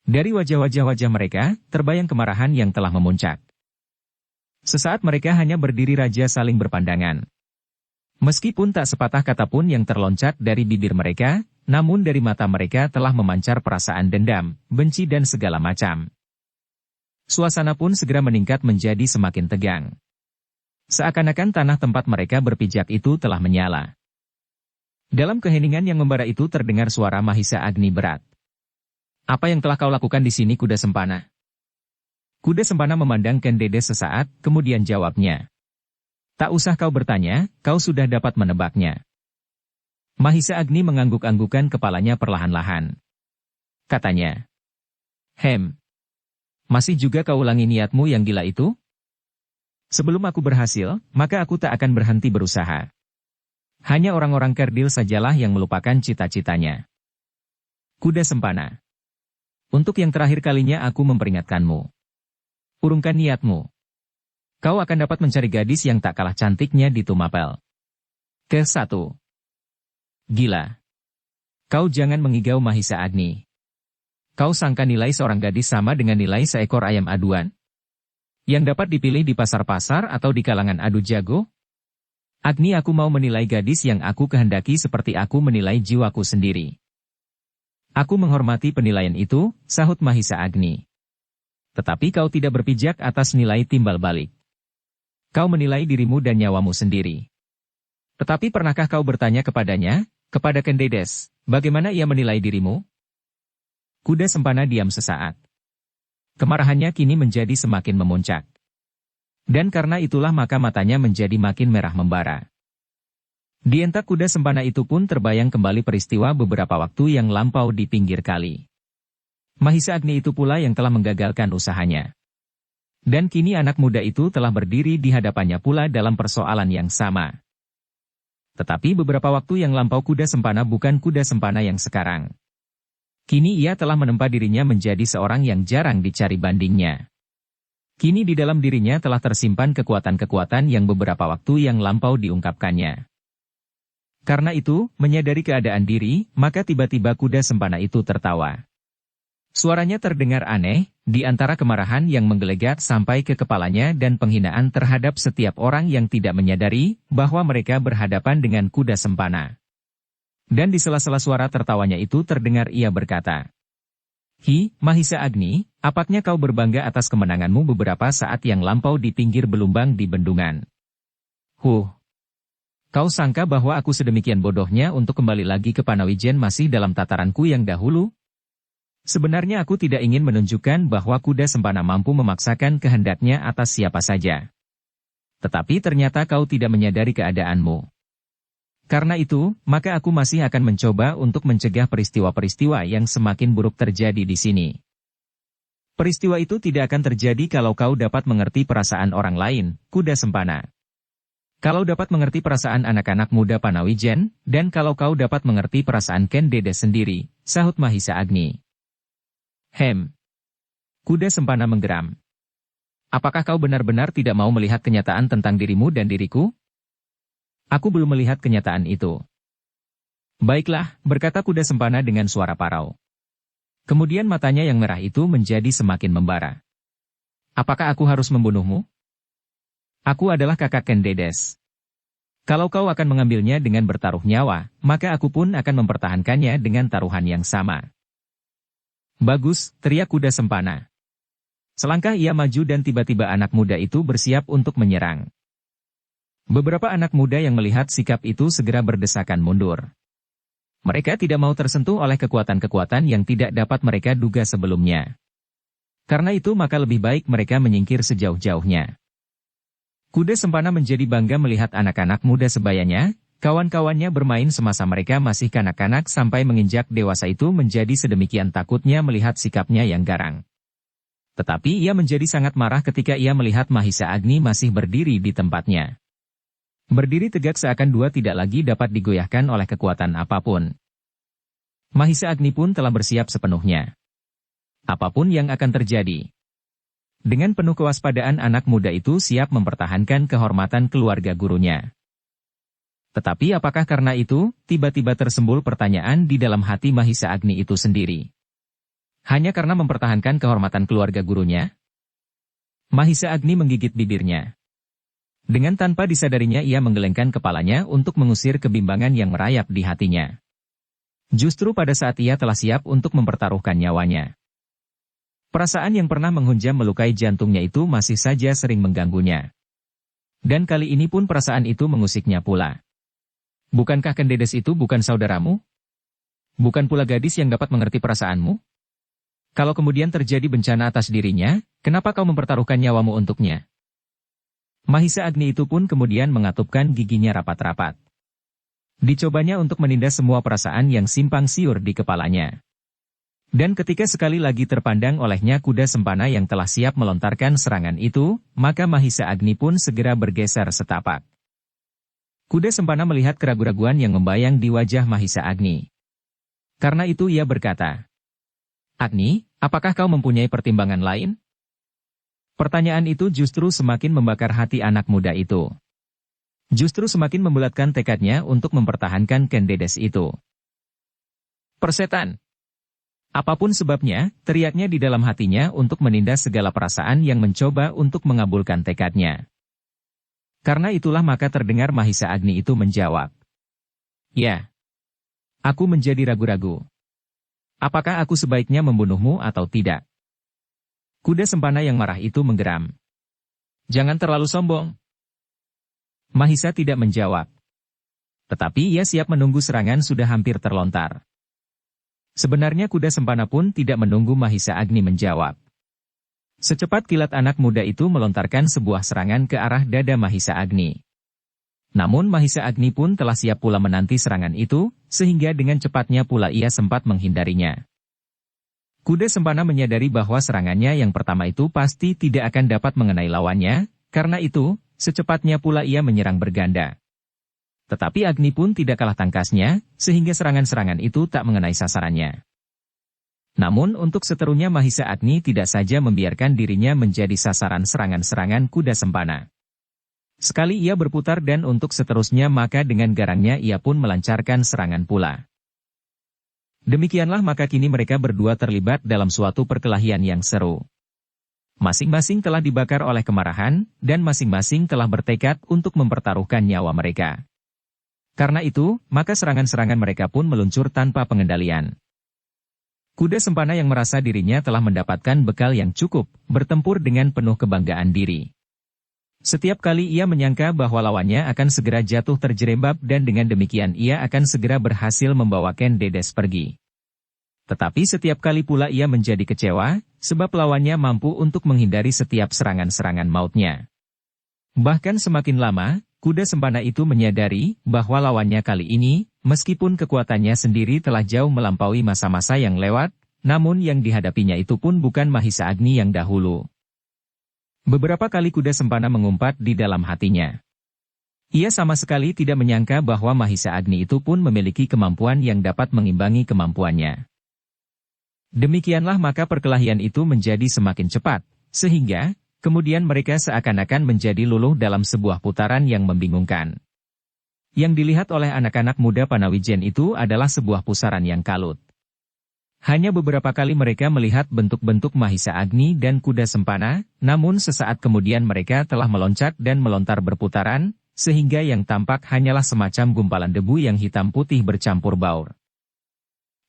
Dari wajah-wajah mereka, terbayang kemarahan yang telah memuncak. Sesaat mereka hanya berdiri raja saling berpandangan. Meskipun tak sepatah kata pun yang terloncat dari bibir mereka, namun dari mata mereka telah memancar perasaan dendam, benci dan segala macam. Suasana pun segera meningkat menjadi semakin tegang. Seakan-akan tanah tempat mereka berpijak itu telah menyala. Dalam keheningan yang membara itu terdengar suara Mahisa Agni berat. "Apa yang telah kau lakukan di sini, kuda Sempana?" Kuda Sempana memandang Ken Dedes sesaat, kemudian jawabnya. "Tak usah kau bertanya, kau sudah dapat menebaknya." Mahisa Agni mengangguk-anggukan kepalanya perlahan-lahan. Katanya, "Masih juga kau ulangi niatmu yang gila itu? Sebelum aku berhasil, maka aku tak akan berhenti berusaha. Hanya orang-orang kerdil sajalah yang melupakan cita-citanya." Kuda Sempana. Untuk yang terakhir kalinya aku memperingatkanmu. Urungkan niatmu. Kau akan dapat mencari gadis yang tak kalah cantiknya di Tumapel. Ke-1. Gila. Kau jangan mengigau Mahisa Agni. Kau sangka nilai seorang gadis sama dengan nilai seekor ayam aduan? Yang dapat dipilih di pasar-pasar atau di kalangan adu jago? Agni, aku mau menilai gadis yang aku kehendaki seperti aku menilai jiwaku sendiri. Aku menghormati penilaian itu, sahut Mahisa Agni. Tetapi kau tidak berpijak atas nilai timbal balik. Kau menilai dirimu dan nyawamu sendiri. Tetapi pernahkah kau bertanya kepadanya, kepada Ken Dedes, bagaimana ia menilai dirimu? Kuda Sempana diam sesaat. Kemarahannya kini menjadi semakin memuncak. Dan karena itulah maka matanya menjadi makin merah membara. Di entak kuda Sempana itu pun terbayang kembali peristiwa beberapa waktu yang lampau di pinggir kali. Mahisa Agni itu pula yang telah menggagalkan usahanya. Dan kini anak muda itu telah berdiri di hadapannya pula dalam persoalan yang sama. Tetapi beberapa waktu yang lampau kuda Sempana bukan kuda Sempana yang sekarang. Kini ia telah menempa dirinya menjadi seorang yang jarang dicari bandingnya. Kini di dalam dirinya telah tersimpan kekuatan-kekuatan yang beberapa waktu yang lampau diungkapkannya. Karena itu, menyadari keadaan diri, maka tiba-tiba kuda sempana itu tertawa. Suaranya terdengar aneh, di antara kemarahan yang menggelegar sampai ke kepalanya dan penghinaan terhadap setiap orang yang tidak menyadari bahwa mereka berhadapan dengan kuda sempana. Dan di sela-sela suara tertawanya itu terdengar ia berkata, "Hi, Mahisa Agni, apakah kau berbangga atas kemenanganmu beberapa saat yang lampau di pinggir belumbang di bendungan? Kau sangka bahwa aku sedemikian bodohnya untuk kembali lagi ke Panawijen masih dalam tataranku yang dahulu? Sebenarnya aku tidak ingin menunjukkan bahwa kuda sempana mampu memaksakan kehendaknya atas siapa saja. Tetapi ternyata kau tidak menyadari keadaanmu. Karena itu, maka aku masih akan mencoba untuk mencegah peristiwa-peristiwa yang semakin buruk terjadi di sini. Peristiwa itu tidak akan terjadi kalau kau dapat mengerti perasaan orang lain, kuda sempana. Kalau dapat mengerti perasaan anak-anak muda Panawijen, dan kalau kau dapat mengerti perasaan Ken Dedes sendiri, sahut Mahisa Agni. Kuda sempana menggeram. Apakah kau benar-benar tidak mau melihat kenyataan tentang dirimu dan diriku? Aku belum melihat kenyataan itu. Baiklah, berkata kuda sempana dengan suara parau. Kemudian matanya yang merah itu menjadi semakin membara. Apakah aku harus membunuhmu? Aku adalah kakak Ken Dedes. Kalau kau akan mengambilnya dengan bertaruh nyawa, maka aku pun akan mempertahankannya dengan taruhan yang sama. Bagus, teriak kuda sempana. Selangkah ia maju dan tiba-tiba anak muda itu bersiap untuk menyerang. Beberapa anak muda yang melihat sikap itu segera berdesakan mundur. Mereka tidak mau tersentuh oleh kekuatan-kekuatan yang tidak dapat mereka duga sebelumnya. Karena itu maka lebih baik mereka menyingkir sejauh-jauhnya. Kuda sempana menjadi bangga melihat anak-anak muda sebayanya, kawan-kawannya bermain semasa mereka masih kanak-kanak sampai menginjak dewasa itu menjadi sedemikian takutnya melihat sikapnya yang garang. Tetapi ia menjadi sangat marah ketika ia melihat Mahisa Agni masih berdiri di tempatnya. Berdiri tegak seakan dua tidak lagi dapat digoyahkan oleh kekuatan apapun. Mahisa Agni pun telah bersiap sepenuhnya. Apapun yang akan terjadi. Dengan penuh kewaspadaan anak muda itu siap mempertahankan kehormatan keluarga gurunya. Tetapi apakah karena itu, tiba-tiba tersembul pertanyaan di dalam hati Mahisa Agni itu sendiri. Hanya karena mempertahankan kehormatan keluarga gurunya? Mahisa Agni menggigit bibirnya. Dengan tanpa disadarinya ia menggelengkan kepalanya untuk mengusir kebimbangan yang merayap di hatinya. Justru pada saat ia telah siap untuk mempertaruhkan nyawanya. Perasaan yang pernah menghunjam melukai jantungnya itu masih saja sering mengganggunya. Dan kali ini pun perasaan itu mengusiknya pula. Bukankah Ken Dedes itu bukan saudaramu? Bukan pula gadis yang dapat mengerti perasaanmu? Kalau kemudian terjadi bencana atas dirinya, kenapa kau mempertaruhkan nyawamu untuknya? Mahisa Agni itu pun kemudian mengatupkan giginya rapat-rapat. Dicobanya untuk menindas semua perasaan yang simpang siur di kepalanya. Dan ketika sekali lagi terpandang olehnya kuda sempana yang telah siap melontarkan serangan itu, maka Mahisa Agni pun segera bergeser setapak. Kuda sempana melihat keraguan-raguan yang membayang di wajah Mahisa Agni. Karena itu ia berkata, "Agni, apakah kau mempunyai pertimbangan lain?" Pertanyaan itu justru semakin membakar hati anak muda itu. Justru semakin membulatkan tekadnya untuk mempertahankan Ken Dedes itu. "Persetan! Apapun sebabnya," teriaknya di dalam hatinya untuk menindas segala perasaan yang mencoba untuk mengabulkan tekadnya. Karena itulah maka terdengar Mahisa Agni itu menjawab. "Ya. Aku menjadi ragu-ragu. Apakah aku sebaiknya membunuhmu atau tidak?" Kuda sempana yang marah itu menggeram. "Jangan terlalu sombong." Mahisa tidak menjawab. Tetapi ia siap menunggu serangan sudah hampir terlontar. Sebenarnya kuda sempana pun tidak menunggu Mahisa Agni menjawab. Secepat kilat anak muda itu melontarkan sebuah serangan ke arah dada Mahisa Agni. Namun Mahisa Agni pun telah siap pula menanti serangan itu, sehingga dengan cepatnya pula ia sempat menghindarinya. Kuda sempana menyadari bahwa serangannya yang pertama itu pasti tidak akan dapat mengenai lawannya, karena itu, secepatnya pula ia menyerang berganda. Tetapi Agni pun tidak kalah tangkasnya, sehingga serangan-serangan itu tak mengenai sasarannya. Namun untuk seterusnya Mahisa Agni tidak saja membiarkan dirinya menjadi sasaran serangan-serangan kuda sempana. Sekali ia berputar dan untuk seterusnya maka dengan garangnya ia pun melancarkan serangan pula. Demikianlah maka kini mereka berdua terlibat dalam suatu perkelahian yang seru. Masing-masing telah dibakar oleh kemarahan, dan masing-masing telah bertekad untuk mempertaruhkan nyawa mereka. Karena itu, maka serangan-serangan mereka pun meluncur tanpa pengendalian. Kuda Sempana yang merasa dirinya telah mendapatkan bekal yang cukup, bertempur dengan penuh kebanggaan diri. Setiap kali ia menyangka bahwa lawannya akan segera jatuh terjerembab dan dengan demikian ia akan segera berhasil membawa Ken Dedes pergi. Tetapi setiap kali pula ia menjadi kecewa, sebab lawannya mampu untuk menghindari setiap serangan-serangan mautnya. Bahkan semakin lama, kuda Sempana itu menyadari bahwa lawannya kali ini, meskipun kekuatannya sendiri telah jauh melampaui masa-masa yang lewat, namun yang dihadapinya itu pun bukan Mahisa Agni yang dahulu. Beberapa kali kuda Sempana mengumpat di dalam hatinya. Ia sama sekali tidak menyangka bahwa Mahisa Agni itu pun memiliki kemampuan yang dapat mengimbangi kemampuannya. Demikianlah maka perkelahian itu menjadi semakin cepat, sehingga, kemudian mereka seakan-akan menjadi luluh dalam sebuah putaran yang membingungkan. Yang dilihat oleh anak-anak muda Panawijen itu adalah sebuah pusaran yang kalut. Hanya beberapa kali mereka melihat bentuk-bentuk Mahisa Agni dan kuda Sempana, namun sesaat kemudian mereka telah meloncat dan melontar berputaran, sehingga yang tampak hanyalah semacam gumpalan debu yang hitam putih bercampur baur.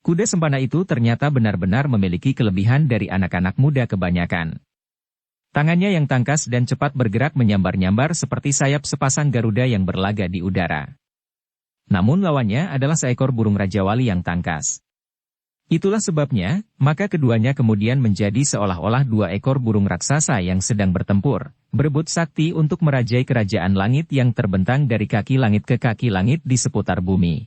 Kuda Sempana itu ternyata benar-benar memiliki kelebihan dari anak-anak muda kebanyakan. Tangannya yang tangkas dan cepat bergerak menyambar-nyambar seperti sayap sepasang Garuda yang berlaga di udara. Namun lawannya adalah seekor burung rajawali yang tangkas. Itulah sebabnya, maka keduanya kemudian menjadi seolah-olah dua ekor burung raksasa yang sedang bertempur, berebut sakti untuk merajai kerajaan langit yang terbentang dari kaki langit ke kaki langit di seputar bumi.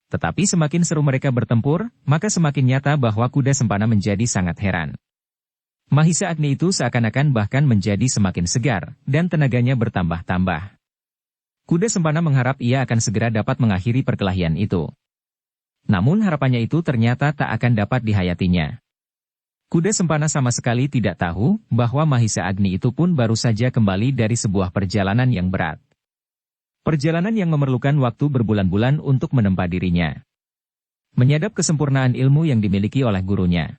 Tetapi semakin seru mereka bertempur, maka semakin nyata bahwa kuda Sempana menjadi sangat heran. Mahisa Agni itu seakan-akan bahkan menjadi semakin segar, dan tenaganya bertambah-tambah. Kuda Sempana mengharap ia akan segera dapat mengakhiri perkelahian itu. Namun harapannya itu ternyata tak akan dapat dihayatinya. Kuda Sempana sama sekali tidak tahu bahwa Mahisa Agni itu pun baru saja kembali dari sebuah perjalanan yang berat. Perjalanan yang memerlukan waktu berbulan-bulan untuk menempa dirinya. Menyadap kesempurnaan ilmu yang dimiliki oleh gurunya.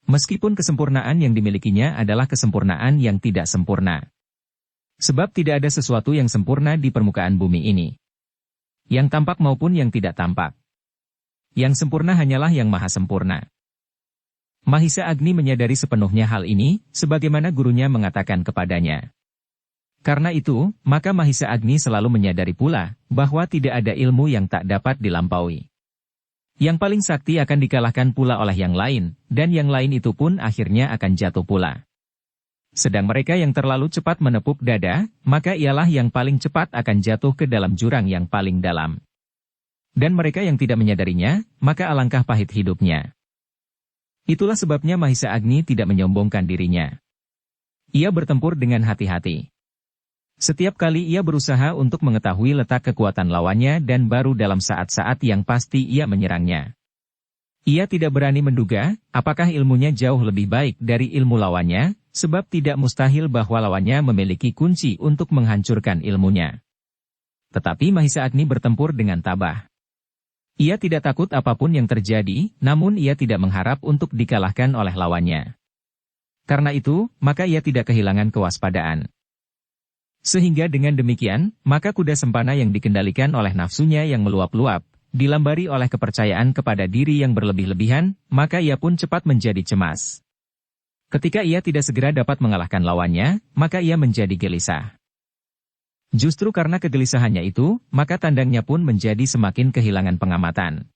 Meskipun kesempurnaan yang dimilikinya adalah kesempurnaan yang tidak sempurna. Sebab tidak ada sesuatu yang sempurna di permukaan bumi ini. Yang tampak maupun yang tidak tampak. Yang sempurna hanyalah yang maha sempurna. Mahisa Agni menyadari sepenuhnya hal ini, sebagaimana gurunya mengatakan kepadanya. Karena itu, maka Mahisa Agni selalu menyadari pula, bahwa tidak ada ilmu yang tak dapat dilampaui. Yang paling sakti akan dikalahkan pula oleh yang lain, dan yang lain itu pun akhirnya akan jatuh pula. Sedang mereka yang terlalu cepat menepuk dada, maka ialah yang paling cepat akan jatuh ke dalam jurang yang paling dalam. Dan mereka yang tidak menyadarinya, maka alangkah pahit hidupnya. Itulah sebabnya Mahisa Agni tidak menyombongkan dirinya. Ia bertempur dengan hati-hati. Setiap kali ia berusaha untuk mengetahui letak kekuatan lawannya dan baru dalam saat-saat yang pasti ia menyerangnya. Ia tidak berani menduga, apakah ilmunya jauh lebih baik dari ilmu lawannya, sebab tidak mustahil bahwa lawannya memiliki kunci untuk menghancurkan ilmunya. Tetapi Mahisa Agni bertempur dengan tabah. Ia tidak takut apapun yang terjadi, namun ia tidak mengharap untuk dikalahkan oleh lawannya. Karena itu, maka ia tidak kehilangan kewaspadaan. Sehingga dengan demikian, maka kuda Sempana yang dikendalikan oleh nafsunya yang meluap-luap, dilambari oleh kepercayaan kepada diri yang berlebih-lebihan, maka ia pun cepat menjadi cemas. Ketika ia tidak segera dapat mengalahkan lawannya, maka ia menjadi gelisah. Justru karena kegelisahannya itu, maka tandangnya pun menjadi semakin kehilangan pengamatan.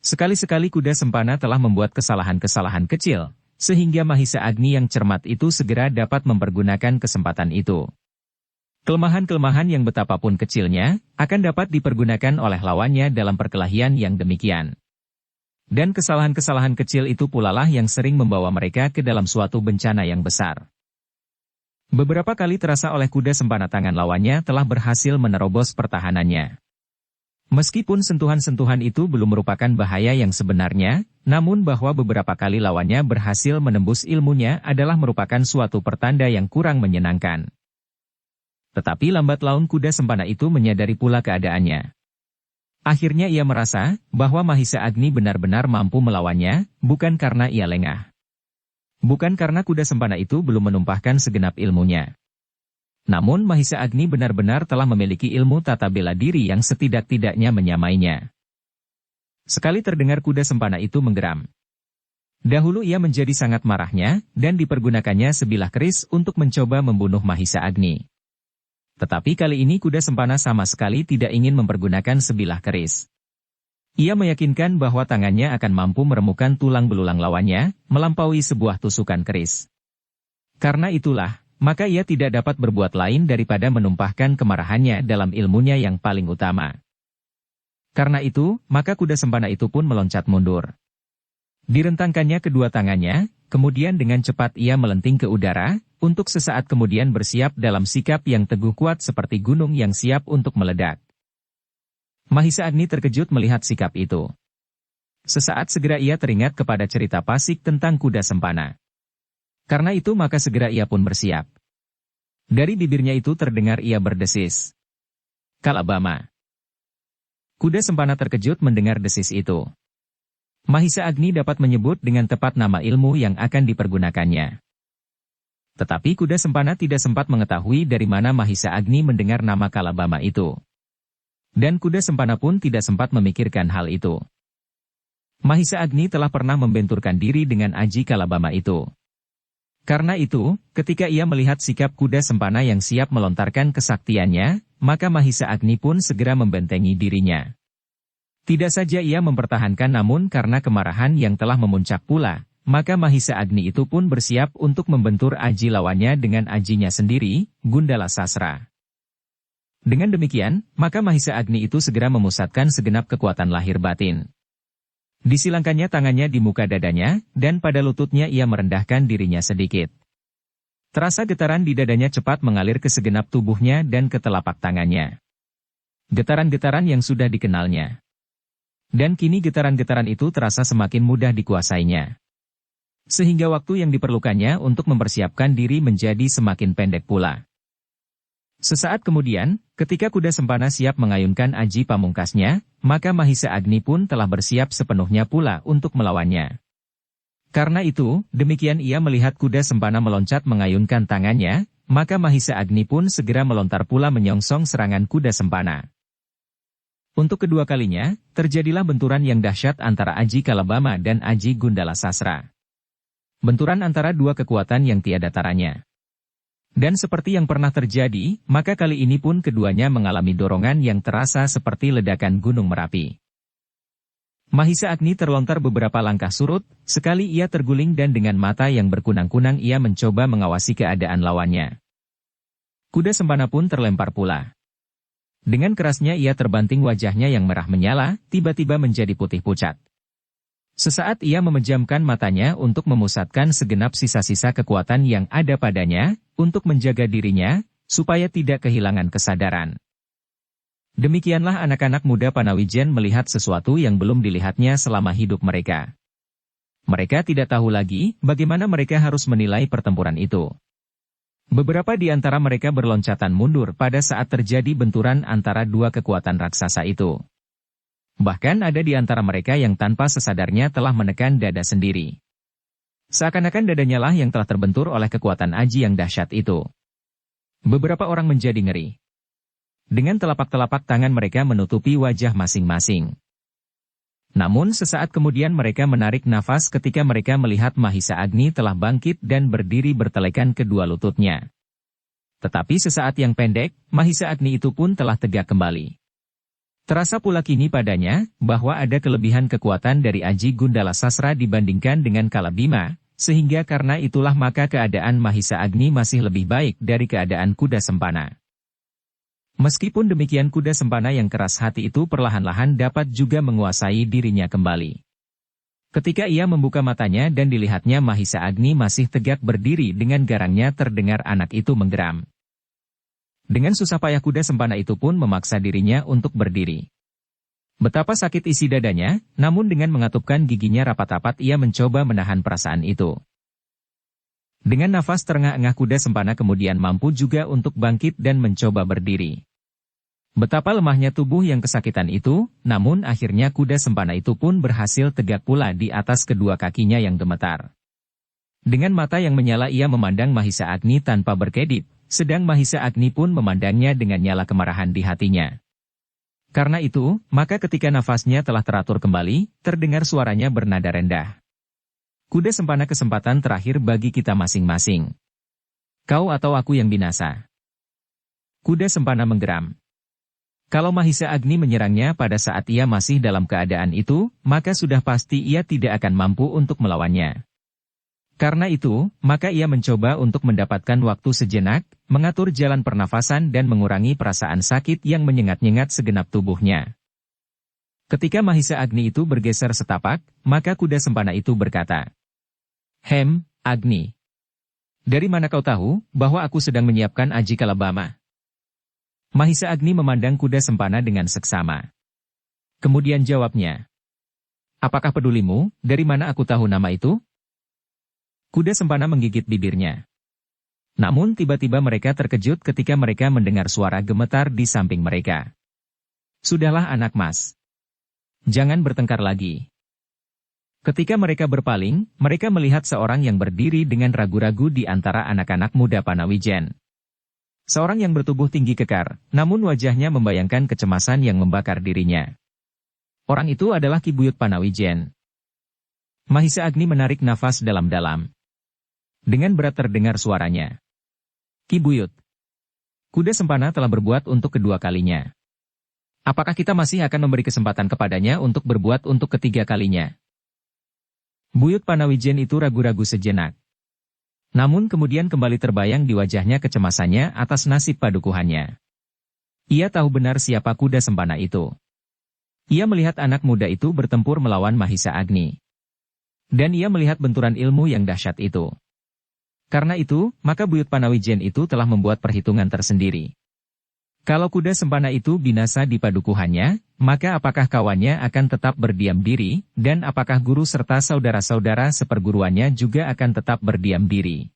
Sekali-sekali kuda Sempana telah membuat kesalahan-kesalahan kecil, sehingga Mahisa Agni yang cermat itu segera dapat mempergunakan kesempatan itu. Kelemahan-kelemahan yang betapapun kecilnya, akan dapat dipergunakan oleh lawannya dalam perkelahian yang demikian. Dan kesalahan-kesalahan kecil itu pulalah yang sering membawa mereka ke dalam suatu bencana yang besar. Beberapa kali terasa oleh kuda Sempana tangan lawannya telah berhasil menerobos pertahanannya. Meskipun sentuhan-sentuhan itu belum merupakan bahaya yang sebenarnya, namun bahwa beberapa kali lawannya berhasil menembus ilmunya adalah merupakan suatu pertanda yang kurang menyenangkan. Tetapi lambat laun kuda sempana itu menyadari pula keadaannya. Akhirnya ia merasa bahwa Mahisa Agni benar-benar mampu melawannya, bukan karena ia lengah. Bukan karena kuda sempana itu belum menumpahkan segenap ilmunya. Namun Mahisa Agni benar-benar telah memiliki ilmu tata bela diri yang setidak-tidaknya menyamainya. Sekali terdengar kuda sempana itu menggeram. Dahulu ia menjadi sangat marahnya, dan dipergunakannya sebilah keris untuk mencoba membunuh Mahisa Agni. Tetapi kali ini kuda sempana sama sekali tidak ingin mempergunakan sebilah keris. Ia meyakinkan bahwa tangannya akan mampu meremukkan tulang belulang lawannya, melampaui sebuah tusukan keris. Karena itulah, maka ia tidak dapat berbuat lain daripada menumpahkan kemarahannya dalam ilmunya yang paling utama. Karena itu, maka kuda sempana itu pun meloncat mundur. Direntangkannya kedua tangannya, kemudian dengan cepat ia melenting ke udara, untuk sesaat kemudian bersiap dalam sikap yang teguh kuat seperti gunung yang siap untuk meledak. Mahisa Agni terkejut melihat sikap itu. Sesaat segera ia teringat kepada cerita Pasik tentang kuda sempana. Karena itu maka segera ia pun bersiap. Dari bibirnya itu terdengar ia berdesis. Kalabama. Kuda sempana terkejut mendengar desis itu. Mahisa Agni dapat menyebut dengan tepat nama ilmu yang akan dipergunakannya. Tetapi kuda sempana tidak sempat mengetahui dari mana Mahisa Agni mendengar nama Kalabama itu. Dan kuda sempana pun tidak sempat memikirkan hal itu. Mahisa Agni telah pernah membenturkan diri dengan Aji Kalabama itu. Karena itu, ketika ia melihat sikap kuda sempana yang siap melontarkan kesaktiannya, maka Mahisa Agni pun segera membentengi dirinya. Tidak saja ia mempertahankan namun karena kemarahan yang telah memuncak pula, maka Mahisa Agni itu pun bersiap untuk membentur aji lawannya dengan ajinya sendiri, Gundala Sasra. Dengan demikian, maka Mahisa Agni itu segera memusatkan segenap kekuatan lahir batin. Disilangkannya tangannya di muka dadanya, dan pada lututnya ia merendahkan dirinya sedikit. Terasa getaran di dadanya cepat mengalir ke segenap tubuhnya dan ke telapak tangannya. Getaran-getaran yang sudah dikenalnya. Dan kini getaran-getaran itu terasa semakin mudah dikuasainya. Sehingga waktu yang diperlukannya untuk mempersiapkan diri menjadi semakin pendek pula. Sesaat kemudian, ketika kuda sempana siap mengayunkan aji pamungkasnya, maka Mahisa Agni pun telah bersiap sepenuhnya pula untuk melawannya. Karena itu, demikian ia melihat kuda sempana meloncat mengayunkan tangannya, maka Mahisa Agni pun segera melontar pula menyongsong serangan kuda sempana. Untuk kedua kalinya, terjadilah benturan yang dahsyat antara Aji Kalabama dan Aji Gundala Sasra. Benturan antara dua kekuatan yang tiada taranya. Dan seperti yang pernah terjadi, maka kali ini pun keduanya mengalami dorongan yang terasa seperti ledakan Gunung Merapi. Mahisa Agni terlontar beberapa langkah surut, sekali ia terguling dan dengan mata yang berkunang-kunang ia mencoba mengawasi keadaan lawannya. Kuda sempana pun terlempar pula. Dengan kerasnya ia terbanting wajahnya yang merah menyala, tiba-tiba menjadi putih pucat. Sesaat ia memejamkan matanya untuk memusatkan segenap sisa-sisa kekuatan yang ada padanya, untuk menjaga dirinya, supaya tidak kehilangan kesadaran. Demikianlah anak-anak muda Panawijen melihat sesuatu yang belum dilihatnya selama hidup mereka. Mereka tidak tahu lagi, bagaimana mereka harus menilai pertempuran itu. Beberapa di antara mereka berloncatan mundur pada saat terjadi benturan antara dua kekuatan raksasa itu. Bahkan ada di antara mereka yang tanpa sesadarnya telah menekan dada sendiri. Seakan-akan dadanya lah yang telah terbentur oleh kekuatan aji yang dahsyat itu. Beberapa orang menjadi ngeri. Dengan telapak-telapak tangan mereka menutupi wajah masing-masing. Namun sesaat kemudian mereka menarik nafas ketika mereka melihat Mahisa Agni telah bangkit dan berdiri bertelekan kedua lututnya. Tetapi sesaat yang pendek, Mahisa Agni itu pun telah tegak kembali. Terasa pula kini padanya, bahwa ada kelebihan kekuatan dari Aji Gundala Sasra dibandingkan dengan Kalabima, sehingga karena itulah maka keadaan Mahisa Agni masih lebih baik dari keadaan kuda sempana. Meskipun demikian kuda sempana yang keras hati itu perlahan-lahan dapat juga menguasai dirinya kembali. Ketika ia membuka matanya dan dilihatnya Mahisa Agni masih tegak berdiri dengan garangnya terdengar anak itu menggeram. Dengan susah payah kuda sempana itu pun memaksa dirinya untuk berdiri. Betapa sakit isi dadanya, namun dengan mengatupkan giginya rapat-rapat ia mencoba menahan perasaan itu. Dengan nafas terengah-engah kuda sempana kemudian mampu juga untuk bangkit dan mencoba berdiri. Betapa lemahnya tubuh yang kesakitan itu, namun akhirnya kuda sempana itu pun berhasil tegak pula di atas kedua kakinya yang gemetar. Dengan mata yang menyala ia memandang Mahisa Agni tanpa berkedip, sedang Mahisa Agni pun memandangnya dengan nyala kemarahan di hatinya. Karena itu, maka ketika nafasnya telah teratur kembali, terdengar suaranya bernada rendah. Kuda sempana kesempatan terakhir bagi kita masing-masing. Kau atau aku yang binasa. Kuda sempana menggeram. Kalau Mahisa Agni menyerangnya pada saat ia masih dalam keadaan itu, maka sudah pasti ia tidak akan mampu untuk melawannya. Karena itu, maka ia mencoba untuk mendapatkan waktu sejenak, mengatur jalan pernafasan dan mengurangi perasaan sakit yang menyengat-nyengat segenap tubuhnya. Ketika Mahisa Agni itu bergeser setapak, maka kuda sempana itu berkata, Agni. Dari mana kau tahu, bahwa aku sedang menyiapkan Aji Kalabama? Mahisa Agni memandang kuda sempana dengan seksama. Kemudian jawabnya, apakah pedulimu, dari mana aku tahu nama itu? Kuda sempana menggigit bibirnya. Namun tiba-tiba mereka terkejut ketika mereka mendengar suara gemetar di samping mereka. Sudahlah anak mas. Jangan bertengkar lagi. Ketika mereka berpaling, mereka melihat seorang yang berdiri dengan ragu-ragu di antara anak-anak muda Panawijen. Seorang yang bertubuh tinggi kekar, namun wajahnya membayangkan kecemasan yang membakar dirinya. Orang itu adalah Ki Buyut Panawijen. Mahisa Agni menarik nafas dalam-dalam. Dengan berat terdengar suaranya. Ki Buyut. Kuda sempana telah berbuat untuk kedua kalinya. Apakah kita masih akan memberi kesempatan kepadanya untuk berbuat untuk ketiga kalinya? Buyut Panawijen itu ragu-ragu sejenak. Namun kemudian kembali terbayang di wajahnya kecemasannya atas nasib padukuhannya. Ia tahu benar siapa kuda sempana itu. Ia melihat anak muda itu bertempur melawan Mahisa Agni. Dan ia melihat benturan ilmu yang dahsyat itu. Karena itu, maka Buyut Panawijen itu telah membuat perhitungan tersendiri. Kalau kuda sempana itu binasa di padukuhannya, maka apakah kawannya akan tetap berdiam diri, dan apakah guru serta saudara-saudara seperguruannya juga akan tetap berdiam diri?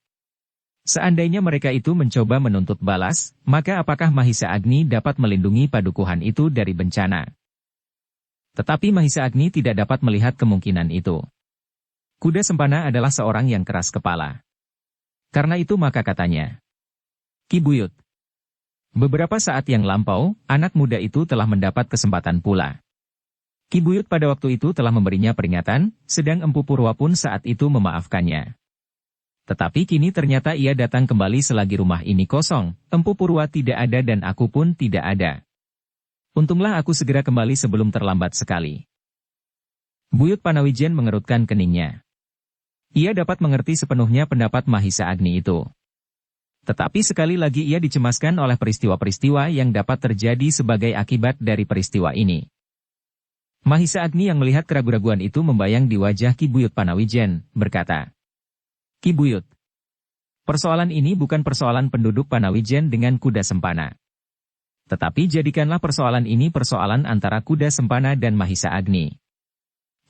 Seandainya mereka itu mencoba menuntut balas, maka apakah Mahisa Agni dapat melindungi padukuhan itu dari bencana? Tetapi Mahisa Agni tidak dapat melihat kemungkinan itu. Kuda sempana adalah seorang yang keras kepala. Karena itu maka katanya, Ki Buyut. Beberapa saat yang lampau, anak muda itu telah mendapat kesempatan pula. Ki Buyut pada waktu itu telah memberinya peringatan, sedang Empu Purwa pun saat itu memaafkannya. Tetapi kini ternyata ia datang kembali selagi rumah ini kosong, Empu Purwa tidak ada dan aku pun tidak ada. Untunglah aku segera kembali sebelum terlambat sekali. Buyut Panawijen mengerutkan keningnya. Ia dapat mengerti sepenuhnya pendapat Mahisa Agni itu. Tetapi sekali lagi ia dicemaskan oleh peristiwa-peristiwa yang dapat terjadi sebagai akibat dari peristiwa ini. Mahisa Agni yang melihat keraguan-raguan itu membayang di wajah Ki Buyut Panawijen, berkata, Ki Buyut, persoalan ini bukan persoalan penduduk Panawijen dengan kuda sempana. Tetapi jadikanlah persoalan ini persoalan antara kuda sempana dan Mahisa Agni.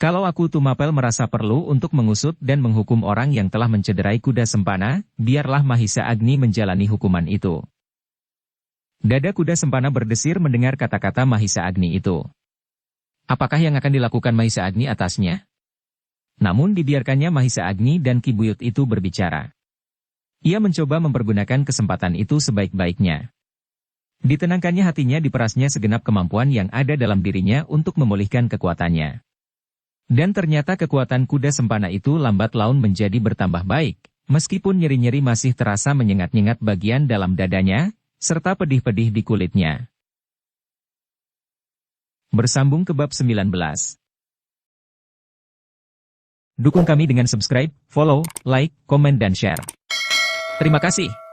Kalau aku Tumapel merasa perlu untuk mengusut dan menghukum orang yang telah mencederai kuda sempana, biarlah Mahisa Agni menjalani hukuman itu. Dada kuda sempana berdesir mendengar kata-kata Mahisa Agni itu. Apakah yang akan dilakukan Mahisa Agni atasnya? Namun dibiarkannya Mahisa Agni dan Ki Buyut itu berbicara. Ia mencoba mempergunakan kesempatan itu sebaik-baiknya. Ditenangkannya hatinya diperasnya segenap kemampuan yang ada dalam dirinya untuk memulihkan kekuatannya. Dan ternyata kekuatan kuda sempana itu lambat laun menjadi bertambah baik, meskipun nyeri-nyeri masih terasa menyengat-nyengat bagian dalam dadanya, serta pedih-pedih di kulitnya. Bersambung ke bab 19. Dukung kami dengan subscribe, follow, like, komen dan share. Terima kasih.